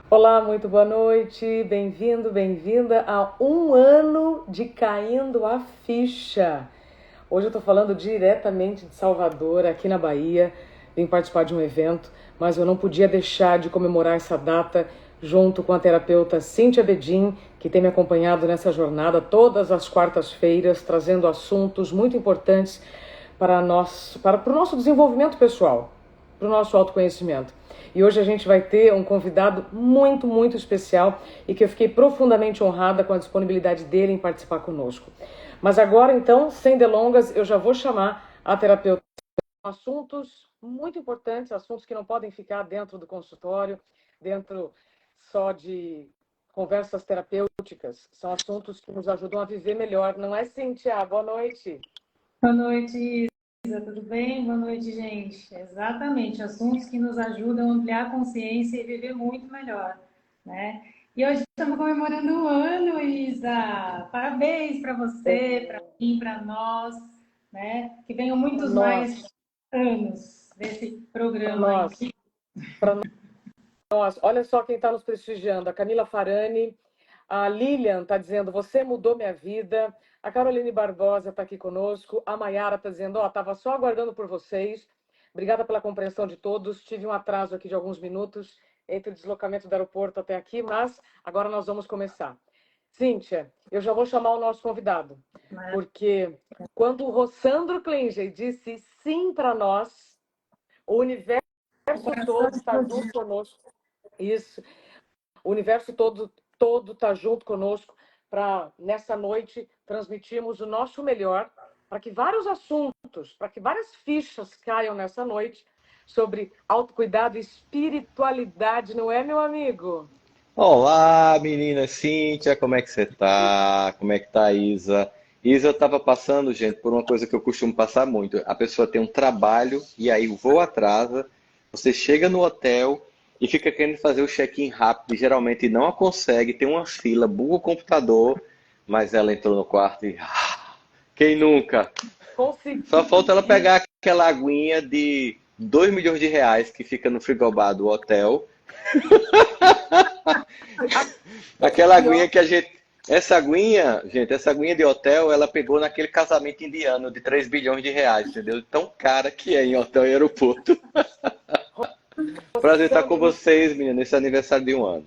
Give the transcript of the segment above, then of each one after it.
Olá, muito boa noite, bem-vindo, bem-vinda a um ano de Caindo a Ficha. Hoje eu estou falando diretamente de Salvador, aqui na Bahia. Vim participar de um evento, mas eu não podia deixar de comemorar essa data junto com a terapeuta Cíntia Bedin, que tem me acompanhado nessa jornada todas as quartas-feiras, trazendo assuntos muito importantes para o nosso desenvolvimento pessoal, para o nosso autoconhecimento. E hoje a gente vai ter um convidado muito, muito especial e que eu fiquei profundamente honrada com a disponibilidade dele em participar conosco. Mas agora, então, sem delongas, eu já vou chamar a terapeuta. Assuntos muito importantes, assuntos que não podem ficar dentro do consultório, dentro só de conversas terapêuticas. São assuntos que nos ajudam a viver melhor, não é, Cíntia? Boa noite. Boa noite, Isa, tudo bem? Boa noite, gente. Exatamente, assuntos que nos ajudam a ampliar a consciência e viver muito melhor, né? E hoje estamos comemorando um ano, Isa. Parabéns para você, para mim, para nós, né? Que venham Para muitos mais nós, anos desse para programa nós, incrível. para nós. Olha só quem está nos prestigiando, a Camila Farani, a Lilian está dizendo, você mudou minha vida. A Caroline Barbosa está aqui conosco. A Maiara está dizendo, estava só aguardando por vocês. Obrigada pela compreensão de todos. Tive um atraso aqui de alguns minutos entre o deslocamento do aeroporto até aqui, mas agora nós vamos começar. Cíntia, eu já vou chamar o nosso convidado, porque quando o Rossandro Klinger disse sim para nós, o universo todo está junto conosco. Isso. O universo todo está junto conosco para, nessa noite, transmitirmos o nosso melhor, para que vários assuntos, para que várias fichas caiam nessa noite sobre autocuidado e espiritualidade, não é, meu amigo? Olá, menina Cíntia, como é que você tá? Como é que tá a Isa? Isa, eu tava passando, gente, por uma coisa que eu costumo passar muito. A pessoa tem um trabalho e aí o voo atrasa, você chega no hotel e fica querendo fazer o check-in rápido e geralmente não a consegue, tem uma fila, buga o computador, mas ela entrou no quarto e... Quem nunca? Só falta ela Consegui. pegar aquela aguinha de 2 milhões de reais que fica no frigobar do hotel. Aquela aguinha Pior. que a gente. Essa aguinha, gente, essa aguinha de hotel, ela pegou naquele casamento indiano de 3 bilhões de reais, entendeu? Tão cara que é em hotel e aeroporto. Prazer estar com Sandro, vocês, menina, nesse aniversário de um ano.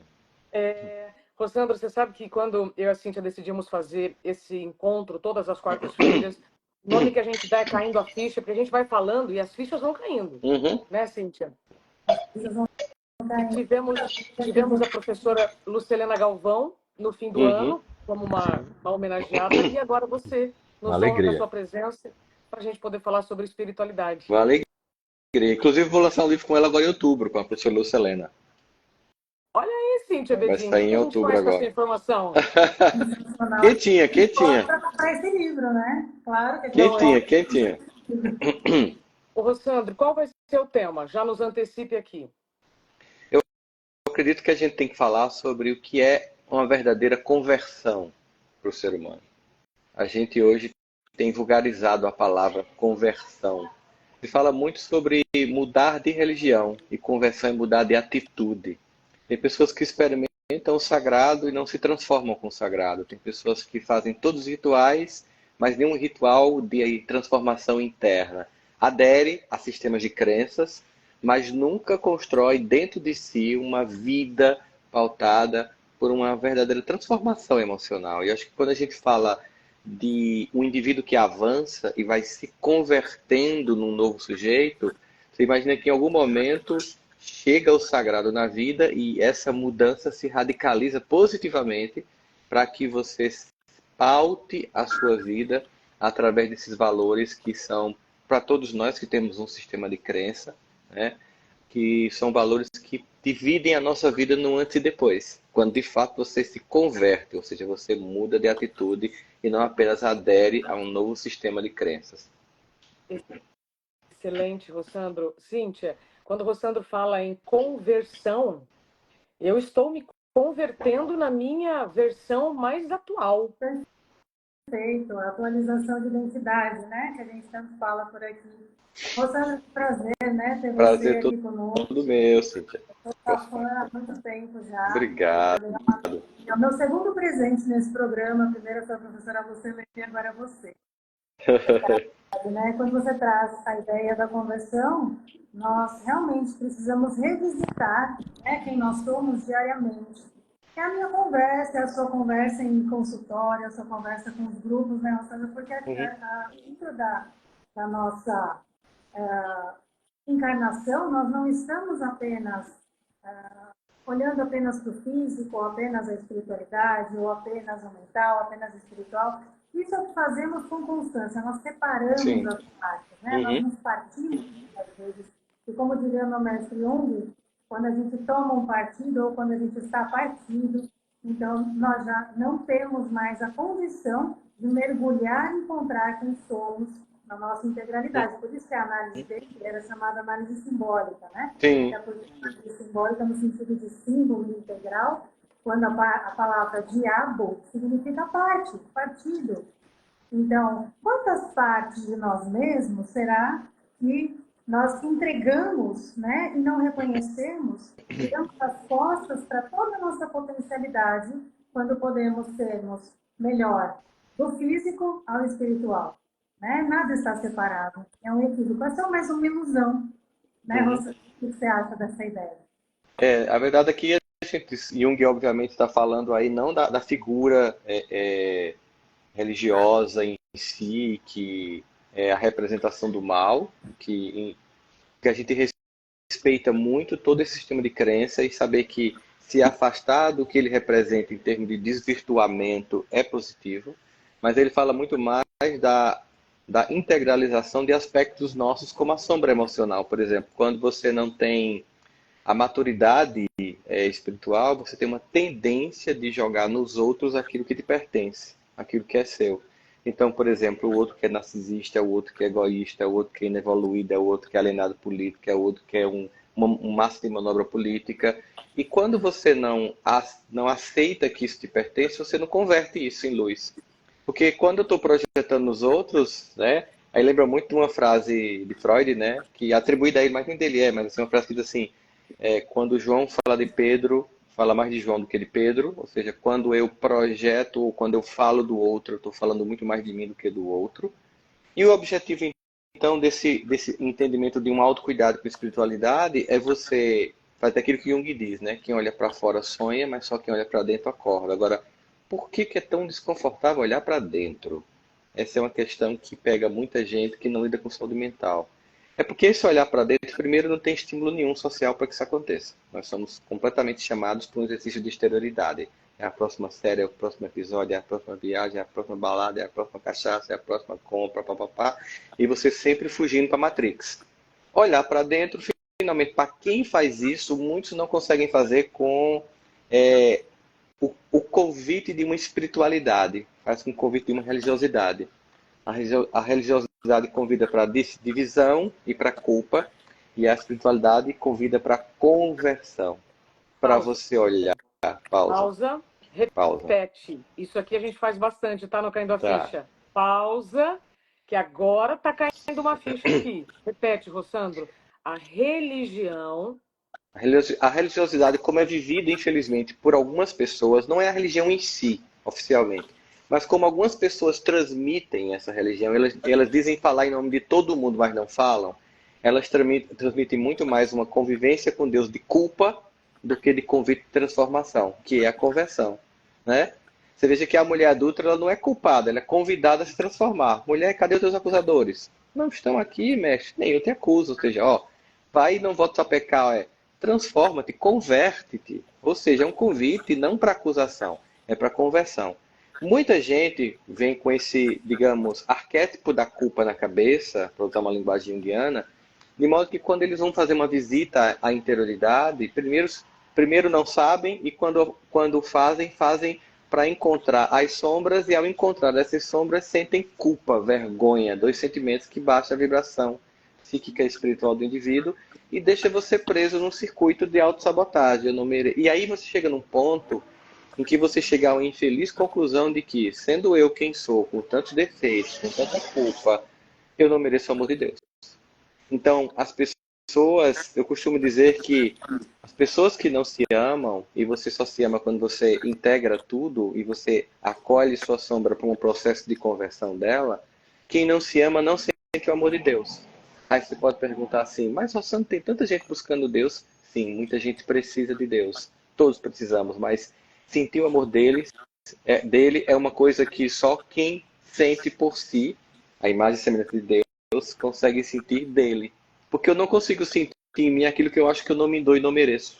Rossandro, você sabe que quando eu e a Cíntia decidimos fazer esse encontro todas as quartas-feiras, o nome que a gente dá é Caindo a Ficha, porque a gente vai falando e as fichas vão caindo, Uhum. né, Cíntia? E tivemos a professora Lucelena Galvão no fim do Uhum. ano, como uma homenageada, e agora você Uma nos honra com a alegria. sua presença para a gente poder falar sobre espiritualidade. Uma alegria. Inclusive, vou lançar um livro com ela agora em outubro, com a professora Lucelena. Olha aí, Cíntia Vai Bedin, o sair que em a gente outubro faz com essa agora. informação? Quentinha, Pode quentinha. para comprar esse livro, né? Claro que a gente Não é? Quentinha, pode. quentinha. Ô, Rossandro, qual vai ser o tema? Já nos antecipe aqui. Eu acredito que a gente tem que falar sobre o que é uma verdadeira conversão para o ser humano. A gente hoje tem vulgarizado a palavra conversão. Se fala muito sobre mudar de religião e conversão é mudar de atitude. Tem pessoas que experimentam o sagrado e não se transformam com o sagrado. Tem pessoas que fazem todos os rituais, mas nenhum ritual de transformação interna. Adere a sistemas de crenças, mas nunca constrói dentro de si uma vida pautada por uma verdadeira transformação emocional. E eu acho que quando a gente fala de um indivíduo que avança e vai se convertendo num novo sujeito, você imagina que em algum momento chega o sagrado na vida e essa mudança se radicaliza positivamente para que você paute a sua vida através desses valores que são para todos nós que temos um sistema de crença, né? Que são valores que dividem a nossa vida no antes e depois. Quando de fato você se converte, ou seja, você muda de atitude e não apenas adere a um novo sistema de crenças. Excelente, Rossandro. Cíntia, quando o Rossandro fala em conversão, eu estou me convertendo na minha versão mais atual. Perfeito, a atualização de identidade, né? Que a gente tanto fala por aqui. Rosana, prazer, né? Ter você Prazer aqui conosco. todo meu, Cíntia. Eu estou fã há muito tempo já. Obrigado. É o meu segundo presente nesse programa. Primeiro foi a professora Lucila e agora é você. Né? Quando você traz a ideia da conversão, nós realmente precisamos revisitar, né, quem nós somos diariamente. É a minha conversa, é a sua conversa em consultório, a sua conversa com os grupos, né, Rosana? Porque Uhum. dentro da nossa encarnação, nós não estamos apenas olhando apenas para o físico, ou apenas a espiritualidade, ou apenas o mental, apenas o espiritual. Isso é o que fazemos com constância, nós separamos Sim. as partes, né? Nós Uhum. nos partimos, às vezes. E como diria meu mestre Jung, quando a gente toma um partido ou quando a gente está partido, então nós já não temos mais a condição de mergulhar e encontrar quem somos na nossa integralidade. Por isso que a análise dele era chamada análise simbólica, né? Sim. É porque a análise simbólica no sentido de símbolo integral, quando a palavra diabo significa parte, partido. Então, quantas partes de nós mesmos será que nós entregamos, né, e não reconhecemos, viramos as costas para toda a nossa potencialidade, quando podemos sermos melhor do físico ao espiritual, né? Nada está separado, é um equívoco, é só mais uma ilusão, né, Uhum. Rosa? O que você acha dessa ideia? A verdade é que Jung, obviamente, está falando aí não da figura religiosa em si, que é a representação do mal, que a gente respeita muito todo esse sistema de crença e saber que se afastar do que ele representa em termos de desvirtuamento é positivo, mas ele fala muito mais da integralização de aspectos nossos, como a sombra emocional, por exemplo. Quando você não tem a maturidade espiritual, você tem uma tendência de jogar nos outros aquilo que te pertence, aquilo que é seu. Então, por exemplo, o outro que é narcisista, é o outro que é egoísta, é o outro que é inevoluído, é o outro que é alienado político, é o outro que é um máximo de manobra política. E quando você não aceita que isso te pertence, você não converte isso em luz. Porque quando eu estou projetando nos outros, né? Aí lembra muito de uma frase de Freud, né? Que atribuída a ele, mas nem dele mas assim, uma frase que diz assim: quando João fala de Pedro, fala mais de João do que de Pedro, ou seja, quando eu projeto ou quando eu falo do outro, eu estou falando muito mais de mim do que do outro. E o objetivo, então, desse entendimento de um autocuidado com espiritualidade é você fazer aquilo que Jung diz, né? Quem olha para fora sonha, mas só quem olha para dentro acorda. Agora, por que é tão desconfortável olhar para dentro? Essa é uma questão que pega muita gente que não lida com saúde mental. É porque esse olhar para dentro, primeiro, não tem estímulo nenhum social para que isso aconteça. Nós somos completamente chamados para um exercício de exterioridade. É a próxima série, é o próximo episódio, é a próxima viagem, é a próxima balada, é a próxima cachaça, é a próxima compra, papapá. E você sempre fugindo para a Matrix. Olhar para dentro, finalmente, para quem faz isso, muitos não conseguem fazer com é, o convite de uma espiritualidade, faz com o convite de uma religiosidade. A religiosidade convida para divisão e para culpa, e a espiritualidade convida para conversão. Para Pausa. você olhar. Pausa. Pausa. Pausa. Repete. Isso aqui a gente faz bastante, tá? No Caindo a Tá. Ficha. Pausa, que agora tá caindo uma ficha aqui. Repete, Rossandro. A religião. A religiosidade, como é vivida, infelizmente, por algumas pessoas, não é a religião em si, oficialmente, mas como algumas pessoas transmitem essa religião, elas dizem falar em nome de todo mundo, mas não falam, elas transmitem muito mais uma convivência com Deus de culpa do que de convite de transformação, que é a conversão, né? Você veja que a mulher adulta ela não é culpada, ela é convidada a se transformar. Mulher, cadê os teus acusadores? Não estão aqui, mestre, nem eu te acuso. Ou seja, ó, vai e não volta a pecar, transforma-te, converte-te. Ou seja, é um convite não para acusação, é para conversão. Muita gente vem com esse, digamos, arquétipo da culpa na cabeça, para usar uma linguagem junguiana, de modo que quando eles vão fazer uma visita à interioridade, primeiro não sabem e quando fazem para encontrar as sombras e ao encontrar essas sombras sentem culpa, vergonha, dois sentimentos que baixam a vibração psíquica e espiritual do indivíduo e deixa você preso num circuito de autossabotagem. E aí você chega num ponto em que você chega a uma infeliz conclusão de que, sendo eu quem sou, com tantos defeitos, com tanta culpa, eu não mereço o amor de Deus. Então, as pessoas, eu costumo dizer que as pessoas que não se amam, e você só se ama quando você integra tudo e você acolhe sua sombra para um processo de conversão dela, quem não se ama não sente o amor de Deus. Aí você pode perguntar assim, mas Rossano, tem tanta gente buscando Deus? Sim, muita gente precisa de Deus. Todos precisamos, mas sentir o amor dele é uma coisa que só quem sente por si, a imagem e semelhança de Deus, consegue sentir dele. Porque eu não consigo sentir em mim aquilo que eu acho que eu não me dou e não mereço.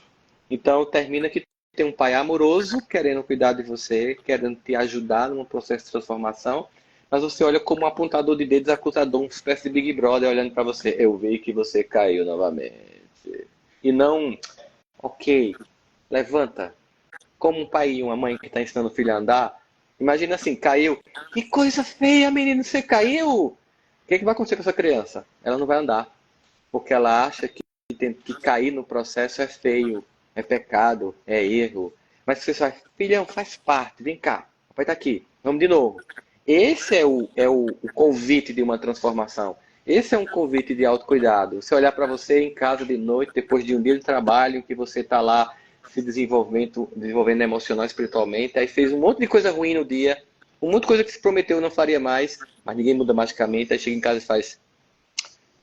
Então termina que tem um pai amoroso querendo cuidar de você, querendo te ajudar num processo de transformação, mas você olha como um apontador de dedos acusador, uma espécie de Big Brother olhando para você. Eu vi que você caiu novamente. E não, ok, levanta. Como um pai e uma mãe que está ensinando o filho a andar, imagina assim, caiu. Que coisa feia, menino, você caiu. O que vai acontecer com essa criança? Ela não vai andar, porque ela acha que cair no processo é feio, é pecado, é erro. Mas você vai, filhão, faz parte, vem cá, papai tá aqui, vamos de novo. Esse é o convite de uma transformação. Esse é um convite de autocuidado. Você olhar para você em casa de noite, depois de um dia de trabalho, que você está lá se desenvolvendo emocional, espiritualmente, aí fez um monte de coisa ruim no dia, um monte de coisa que se prometeu não faria mais, mas ninguém muda magicamente, aí chega em casa e faz,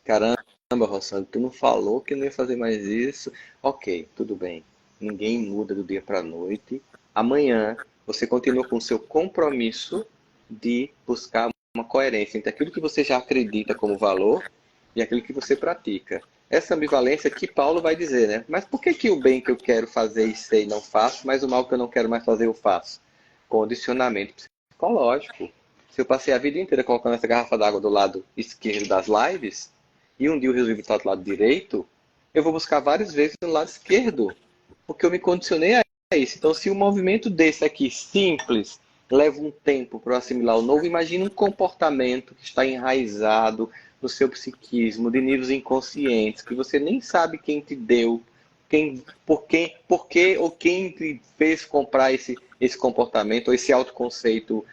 caramba, Rossandro, tu não falou que não ia fazer mais isso? Ok, tudo bem. Ninguém muda do dia para a noite. Amanhã você continua com o seu compromisso de buscar uma coerência entre aquilo que você já acredita como valor e aquilo que você pratica. Essa ambivalência que Paulo vai dizer, né? Mas por que que o bem que eu quero fazer e sei não faço, mas o mal que eu não quero mais fazer eu faço? Condicionamento psicológico. Se eu passei a vida inteira colocando essa garrafa d'água do lado esquerdo das lives, e um dia eu resolvi botar do lado direito, eu vou buscar várias vezes no lado esquerdo, porque eu me condicionei a isso. Então, se um movimento desse aqui, simples, leva um tempo para eu assimilar o novo, imagine um comportamento que está enraizado no seu psiquismo, de níveis inconscientes, que você nem sabe quem te deu, por quê ou quem te fez comprar esse comportamento ou esse autoconceito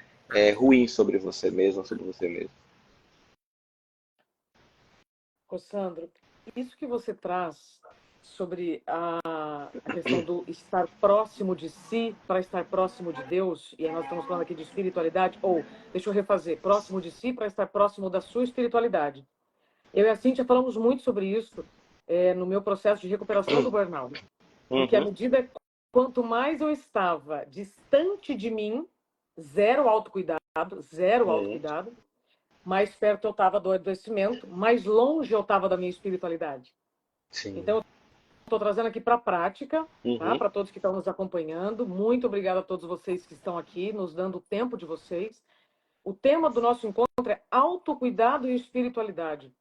ruim sobre você mesmo, sobre você mesmo. Sandro, isso que você traz sobre a questão do estar próximo de si para estar próximo de Deus, e aí nós estamos falando aqui de espiritualidade, ou, deixa eu refazer, próximo de si para estar próximo da sua espiritualidade. Eu e a Cíntia falamos muito sobre isso no meu processo de recuperação do burnout. Porque à medida, quanto mais eu estava distante de mim, zero autocuidado, mais perto eu estava do adoecimento, mais longe eu estava da minha espiritualidade. Sim. Então, eu estou trazendo aqui para a prática, tá? Uhum. Para todos que estão nos acompanhando. Muito obrigada a todos vocês que estão aqui, nos dando o tempo de vocês. O tema do nosso encontro é autocuidado e espiritualidade.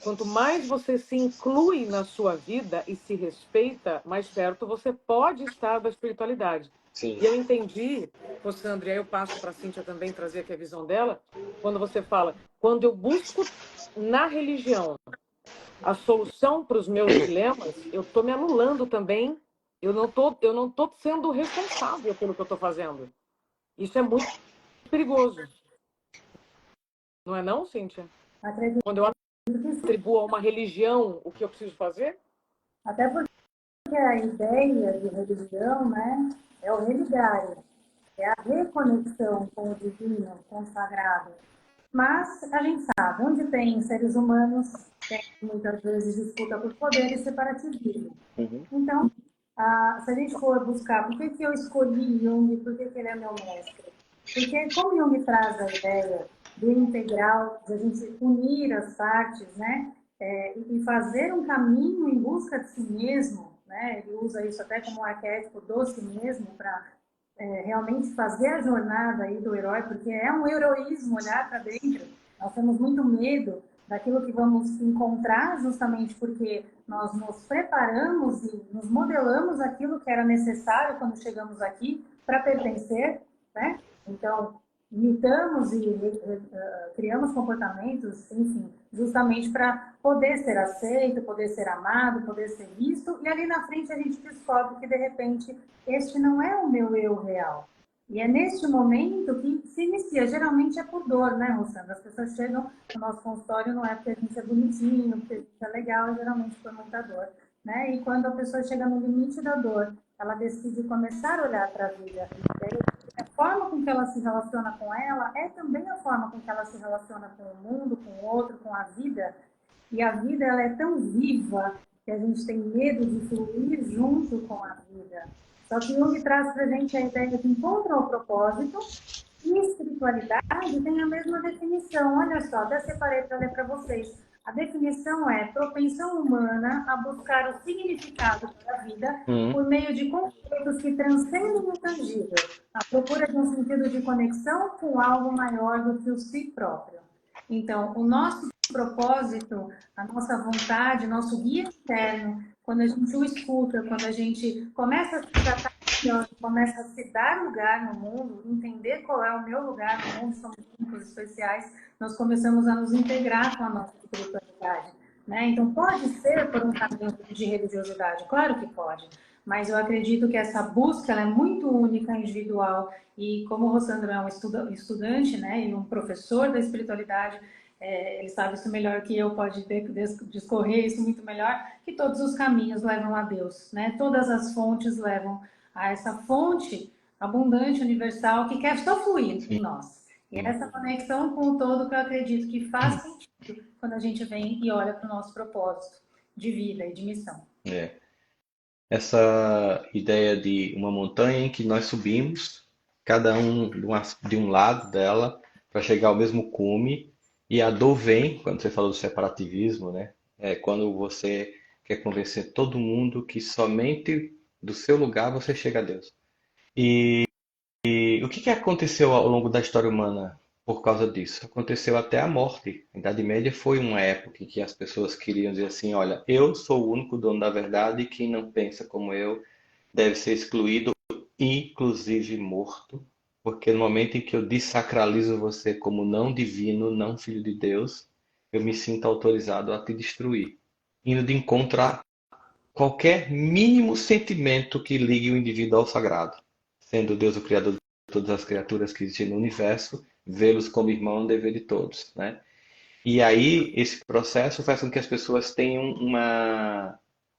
Quanto mais você se inclui na sua vida e se respeita, mais perto você pode estar da espiritualidade. Sim. E eu entendi, Sandra, e aí eu passo para a Cíntia também trazer aqui a visão dela, quando você fala, quando eu busco na religião a solução para os meus dilemas, eu estou me anulando também, eu não tô sendo responsável pelo que eu estou fazendo. Isso é muito perigoso. Não é não, Cíntia? Acredito Quando eu que sim. atribuo a uma religião o que eu preciso fazer? Até porque a ideia de religião, né, é o religar, é a reconexão com o divino, com o sagrado. Mas a gente sabe, onde tem seres humanos, tem muitas vezes disputa por poder e separatismo. Uhum. Então, se a gente for buscar por que eu escolhi Jung, por que ele é meu mestre? Porque como Jung traz a ideia do integral, de a gente unir as partes, né? E fazer um caminho em busca de si mesmo, né? Ele usa isso até como um arquétipo do si mesmo para realmente fazer a jornada aí do herói, porque é um heroísmo olhar para dentro. Nós temos muito medo daquilo que vamos encontrar, justamente porque nós nos preparamos e nos modelamos aquilo que era necessário quando chegamos aqui para pertencer, né? Então, imitamos e criamos comportamentos, enfim, justamente para poder ser aceito, poder ser amado, poder ser visto, e ali na frente a gente descobre que, de repente, este não é o meu eu real. E é neste momento que se inicia, geralmente é por dor, né, Rosana? As pessoas chegam no nosso consultório, não é porque a gente é bonitinho, porque a gente é legal, é geralmente por muita dor, né? E quando a pessoa chega no limite da dor, ela decide começar a olhar para a vida, e aí a forma com que ela se relaciona com ela é também a forma com que ela se relaciona com o mundo, com o outro, com a vida. E a vida ela é tão viva que a gente tem medo de fluir junto com a vida. Só que Jung traz para a gente a ideia de encontro ao propósito e espiritualidade tem a mesma definição. Olha só, até separei para ler para vocês. A definição é propensão humana a buscar o significado para a vida por meio de conceitos que transcendem o tangível, a procura de um sentido de conexão com algo maior do que o si próprio. Então, o nosso propósito, a nossa vontade, nosso guia interno, quando a gente o escuta, quando a gente começa a se tratar melhor, começa a se dar lugar no mundo, entender qual é o meu lugar no mundo, somos únicos, especiais, nós começamos a nos integrar com a nossa espiritualidade, né? Então, pode ser por um caminho de religiosidade, claro que pode, mas eu acredito que essa busca ela é muito única, individual, e como o Rossandro é um estudante, né, e um professor da espiritualidade, ele sabe isso melhor que eu, pode discorrer isso muito melhor, que todos os caminhos levam a Deus, né? Todas as fontes levam a essa fonte abundante, universal, que quer só fluir em nós. E essa conexão com o todo que eu acredito que faz sentido quando a gente vem e olha para o nosso propósito de vida e de missão. Essa ideia de uma montanha em que nós subimos, cada um de um lado dela, para chegar ao mesmo cume, e a dor vem, quando você falou do separativismo, né? É quando você quer convencer todo mundo que somente do seu lugar você chega a Deus. E o que aconteceu ao longo da história humana por causa disso? Aconteceu até a morte. A Idade Média foi uma época em que as pessoas queriam dizer assim: olha, eu sou o único dono da verdade e quem não pensa como eu deve ser excluído, inclusive morto. Porque no momento em que eu desacralizo você como não divino, não filho de Deus, eu me sinto autorizado a te destruir. Indo de encontro a qualquer mínimo sentimento que ligue o indivíduo ao sagrado. Sendo Deus o Criador de todas as criaturas que existem no universo, vê-los como irmão é um dever de todos, né? E aí, esse processo faz com que as pessoas tenham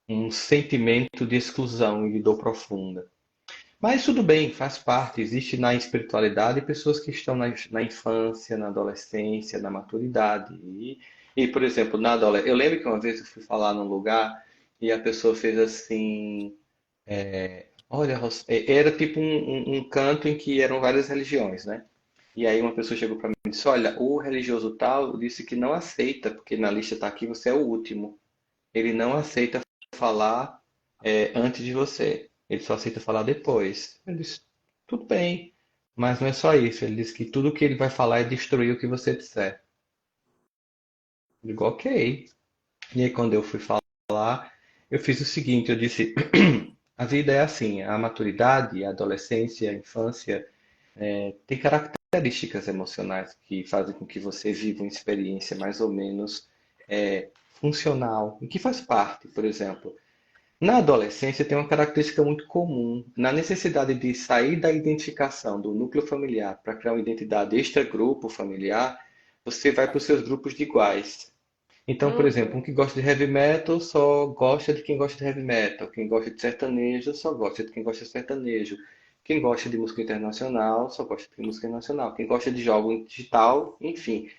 um sentimento de exclusão e de dor profunda. Mas tudo bem, faz parte. Existe na espiritualidade pessoas que estão na infância, na adolescência, na maturidade. Por exemplo, na adolescência, eu lembro que uma vez eu fui falar num lugar e a pessoa fez assim. Olha, era tipo um canto em que eram várias religiões, né? E aí uma pessoa chegou para mim e disse: olha, o religioso tal disse que não aceita, porque na lista está aqui, você é o último. Ele não aceita falar antes de você. Ele só aceita falar depois. Eu disse: tudo bem, mas não é só isso. Ele disse que tudo que ele vai falar é destruir o que você disser. Eu digo: ok. E aí quando eu fui falar, eu fiz o seguinte, eu disse: a vida é assim, a maturidade, a adolescência, a infância, tem características emocionais que fazem com que você viva uma experiência mais ou menos funcional, e que faz parte, por exemplo. Na adolescência tem uma característica muito comum, na necessidade de sair da identificação do núcleo familiar para criar uma identidade extra-grupo familiar, você vai para os seus grupos de iguais. Então, por exemplo, um que gosta de heavy metal só gosta de quem gosta de heavy metal. Quem gosta de sertanejo só gosta de quem gosta de sertanejo. Quem gosta de música internacional só gosta de música internacional. Quem gosta de jogo digital, enfim.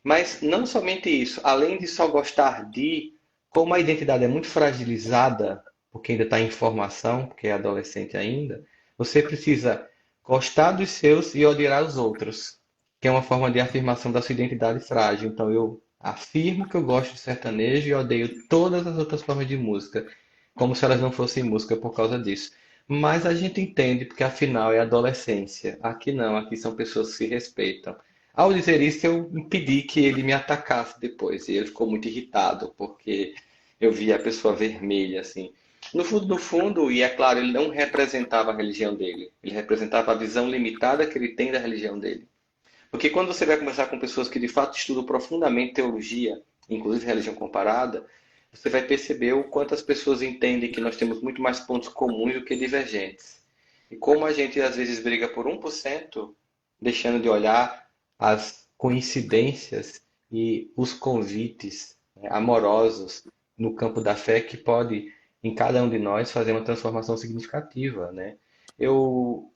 Mas não somente isso. Além de só gostar de, como a identidade é muito fragilizada, porque ainda está em formação, porque é adolescente ainda, você precisa gostar dos seus e odiar os outros, que é uma forma de afirmação da sua identidade frágil. Então eu afirmo que eu gosto de sertanejo e odeio todas as outras formas de música, como se elas não fossem música por causa disso. Mas a gente entende, porque afinal é adolescência. Aqui não, aqui são pessoas que se respeitam. Ao dizer isso, eu impedi que ele me atacasse depois. E ele ficou muito irritado, porque eu via a pessoa vermelha, assim. No fundo, e é claro, ele não representava a religião dele. Ele representava a visão limitada que ele tem da religião dele. Porque quando você vai conversar com pessoas que de fato estudam profundamente teologia, inclusive religião comparada, você vai perceber o quanto as pessoas entendem que nós temos muito mais pontos comuns do que divergentes. E como a gente às vezes briga por 1%, deixando de olhar as coincidências e os convites, né, amorosos no campo da fé que pode, em cada um de nós, fazer uma transformação significativa, né? Eu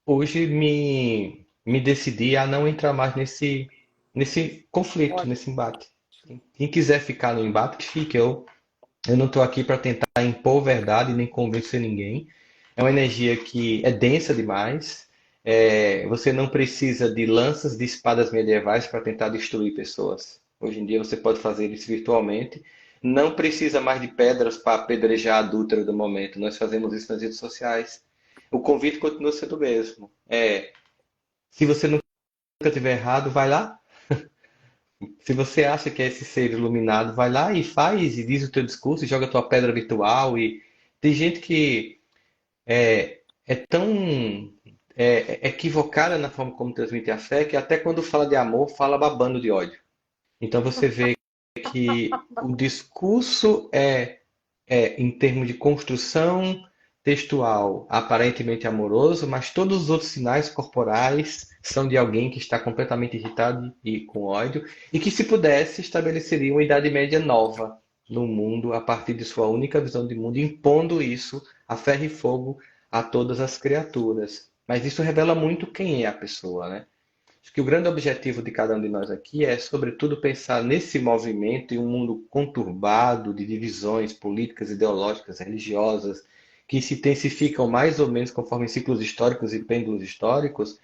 hoje me decidi a não entrar mais nesse conflito, Ótimo. nesse embate. Quem quiser ficar no embate, que fique. Eu não estou aqui para tentar impor verdade nem convencer ninguém. É uma energia que é densa demais. Você não precisa de lanças de espadas medievais para tentar destruir pessoas. Hoje em dia você pode fazer isso virtualmente. Não precisa mais de pedras para apedrejar a adúltera do momento. Nós fazemos isso nas redes sociais. O convite continua sendo o mesmo. Se você nunca tiver errado, vai lá. Se você acha que é esse ser iluminado, vai lá e faz e diz o teu discurso, e joga a tua pedra virtual. E tem gente que é tão equivocada na forma como transmite a fé que até quando fala de amor, fala babando de ódio. Então você vê que o discurso em termos de construção textual, aparentemente amoroso, mas todos os outros sinais corporais são de alguém que está completamente irritado e com ódio, e que, se pudesse, estabeleceria uma Idade Média nova no mundo a partir de sua única visão de mundo, impondo isso a ferro e fogo a todas as criaturas. Mas isso revela muito quem é a pessoa, né? Acho que o grande objetivo de cada um de nós aqui é, sobretudo, pensar nesse movimento em um mundo conturbado de divisões políticas, ideológicas, religiosas, que se intensificam mais ou menos conforme ciclos históricos e pêndulos históricos,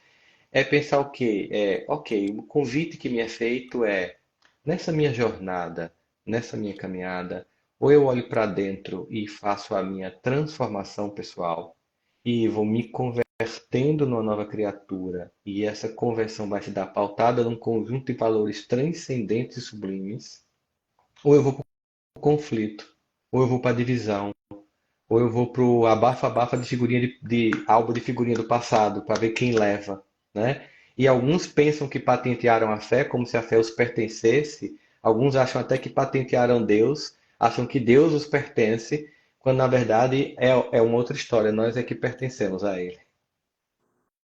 é pensar o quê? Ok, o convite que me é feito é, nessa minha jornada, nessa minha caminhada, ou eu olho para dentro e faço a minha transformação pessoal, e vou me convertendo numa nova criatura, e essa conversão vai se dar pautada num conjunto de valores transcendentes e sublimes, ou eu vou para o conflito, ou eu vou para a divisão, ou eu vou para o abafa-abafa de figurinha de álbum de figurinha do passado, para ver quem leva, né? E alguns pensam que patentearam a fé como se a fé os pertencesse, alguns acham até que patentearam Deus, acham que Deus os pertence, quando na verdade é uma outra história, nós é que pertencemos a Ele.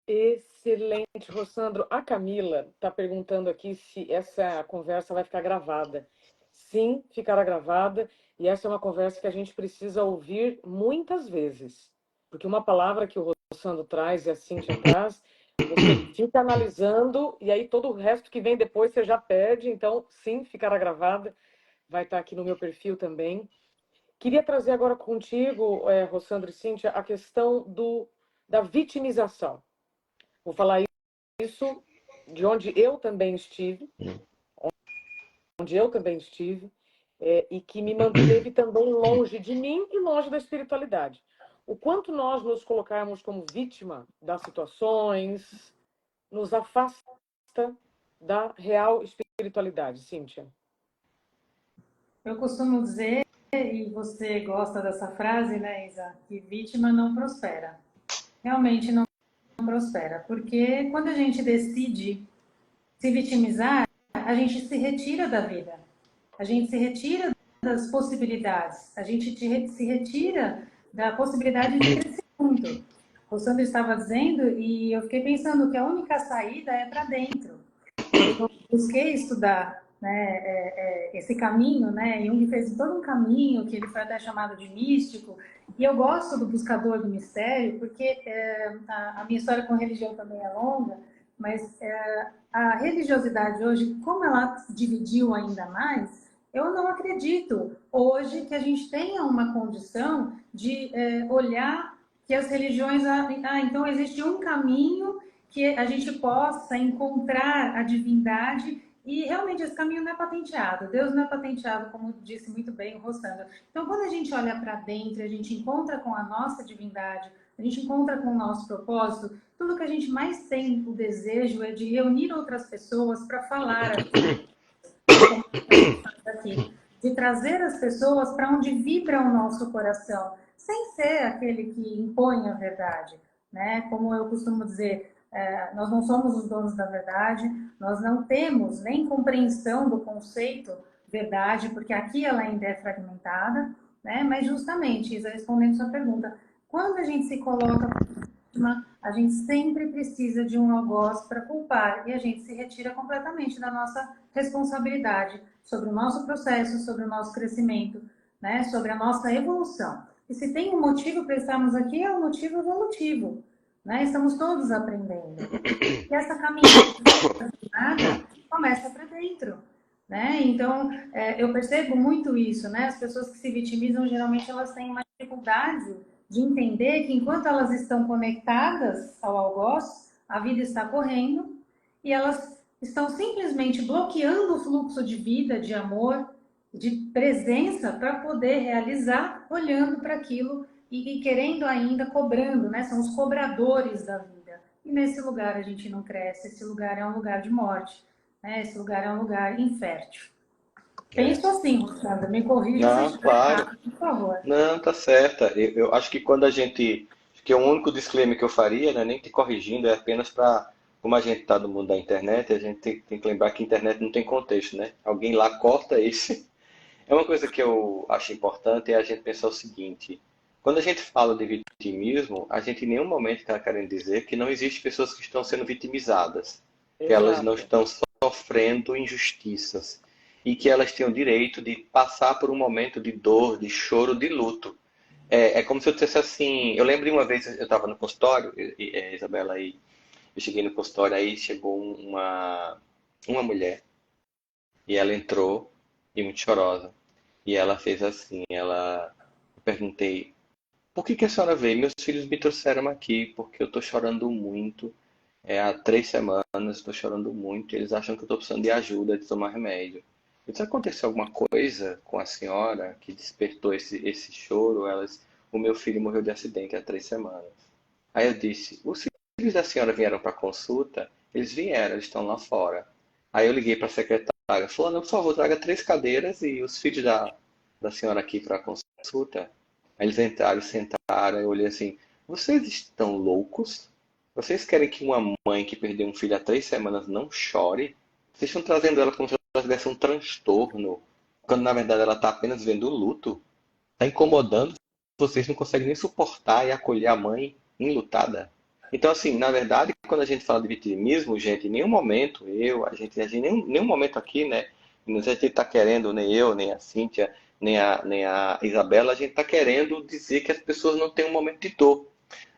Excelente, Rossandro. A Camila está perguntando aqui se essa conversa vai ficar gravada. Sim, ficará gravada. E essa é uma conversa que a gente precisa ouvir muitas vezes. Porque uma palavra que o Rossandro traz e a Cíntia traz, você fica analisando e aí todo o resto que vem depois você já perde. Então, sim, ficará gravada. Vai estar aqui no meu perfil também. Queria trazer agora contigo, Rossandro e Cíntia, a questão da vitimização. Vou falar isso de onde eu também estive, e que me manteve também longe de mim e longe da espiritualidade. O quanto nós nos colocarmos como vítima das situações nos afasta da real espiritualidade, Cíntia. Eu costumo dizer, e você gosta dessa frase, né, Isa, que vítima não prospera. Realmente não prospera, porque quando a gente decide se vitimizar, a gente se retira da vida, a gente se retira das possibilidades, a gente se retira da possibilidade de crescimento. O Sandro estava dizendo, e eu fiquei pensando que a única saída é para dentro. Eu busquei estudar, né, esse caminho, né? Jung fez todo um caminho que ele foi até chamado de místico. E eu gosto do buscador do mistério, porque a minha história com religião também é longa, mas a religiosidade hoje, como ela dividiu ainda mais, eu não acredito hoje que a gente tenha uma condição de olhar que as religiões, então existe um caminho que a gente possa encontrar a divindade e realmente esse caminho não é patenteado. Deus não é patenteado, como disse muito bem o Rossandro. Então, quando a gente olha para dentro, a gente encontra com a nossa divindade, a gente encontra com o nosso propósito, tudo que a gente mais tem o desejo é de reunir outras pessoas para falar aqui, de trazer as pessoas para onde vibra o nosso coração, sem ser aquele que impõe a verdade, né? Como eu costumo dizer, nós não somos os donos da verdade, nós não temos nem compreensão do conceito verdade, porque aqui ela ainda é fragmentada, né? Mas justamente, Isa, respondendo sua pergunta, quando a gente se coloca vítima, a gente sempre precisa de um algoz para culpar e a gente se retira completamente da nossa responsabilidade sobre o nosso processo, sobre o nosso crescimento, né? Sobre a nossa evolução. E se tem um motivo para estarmos aqui, é um motivo evolutivo, né? Estamos todos aprendendo. E essa caminhada começa para dentro, né? Então, eu percebo muito isso, né? As pessoas que se vitimizam, geralmente, elas têm uma dificuldade de entender que enquanto elas estão conectadas ao algoz, a vida está correndo e elas estão simplesmente bloqueando o fluxo de vida, de amor, de presença para poder realizar, olhando para aquilo e querendo ainda, cobrando, né? São os cobradores da vida. E nesse lugar a gente não cresce, esse lugar é um lugar de morte, né? Esse lugar é um lugar infértil. Penso assim, Sandra, me corrija se eu Não, estiver claro. errado, por favor. Não, tá certa. Eu acho que quando a gente. Que é o único disclaimer que eu faria, né, nem te corrigindo, é apenas para. Como a gente está no mundo da internet, a gente tem que lembrar que a internet não tem contexto, né? Alguém lá corta esse. É uma coisa que eu acho importante é a gente pensar o seguinte: quando a gente fala de vitimismo, a gente em nenhum momento está querendo dizer que não existem pessoas que estão sendo vitimizadas, que elas não Exato. estão sofrendo injustiças e que elas têm o direito de passar por um momento de dor, de choro, de luto. É como se eu dissesse assim. Eu lembro de uma vez eu estava no consultório, Isabela, aí eu cheguei no consultório, aí chegou uma mulher e ela entrou e muito chorosa. E ela fez assim, eu perguntei, por que que a senhora veio? Meus filhos me trouxeram aqui porque eu estou chorando muito. Há 3 semanas, estou chorando muito. Eles acham que eu estou precisando de ajuda, de tomar remédio. E se aconteceu alguma coisa com a senhora que despertou esse choro, o meu filho morreu de acidente há 3 semanas. Aí eu disse, os filhos da senhora vieram para consulta? Eles vieram, eles estão lá fora. Aí eu liguei para a secretária, falando, por favor, traga 3 cadeiras e os filhos da senhora aqui para consulta. Aí eles entraram, sentaram, eu olhei assim, vocês estão loucos? Vocês querem que uma mãe que perdeu um filho há 3 semanas não chore? Vocês estão trazendo ela como se ela tivesse um transtorno, quando na verdade ela está apenas vendo o luto. Está incomodando, vocês não conseguem nem suportar e acolher a mãe enlutada. Então, assim, na verdade, quando a gente fala de vitimismo, gente, em nenhum momento nenhum momento aqui, né? A gente está querendo, nem eu, nem a Cíntia, nem a Isabela, a gente está querendo dizer que as pessoas não têm um momento de dor.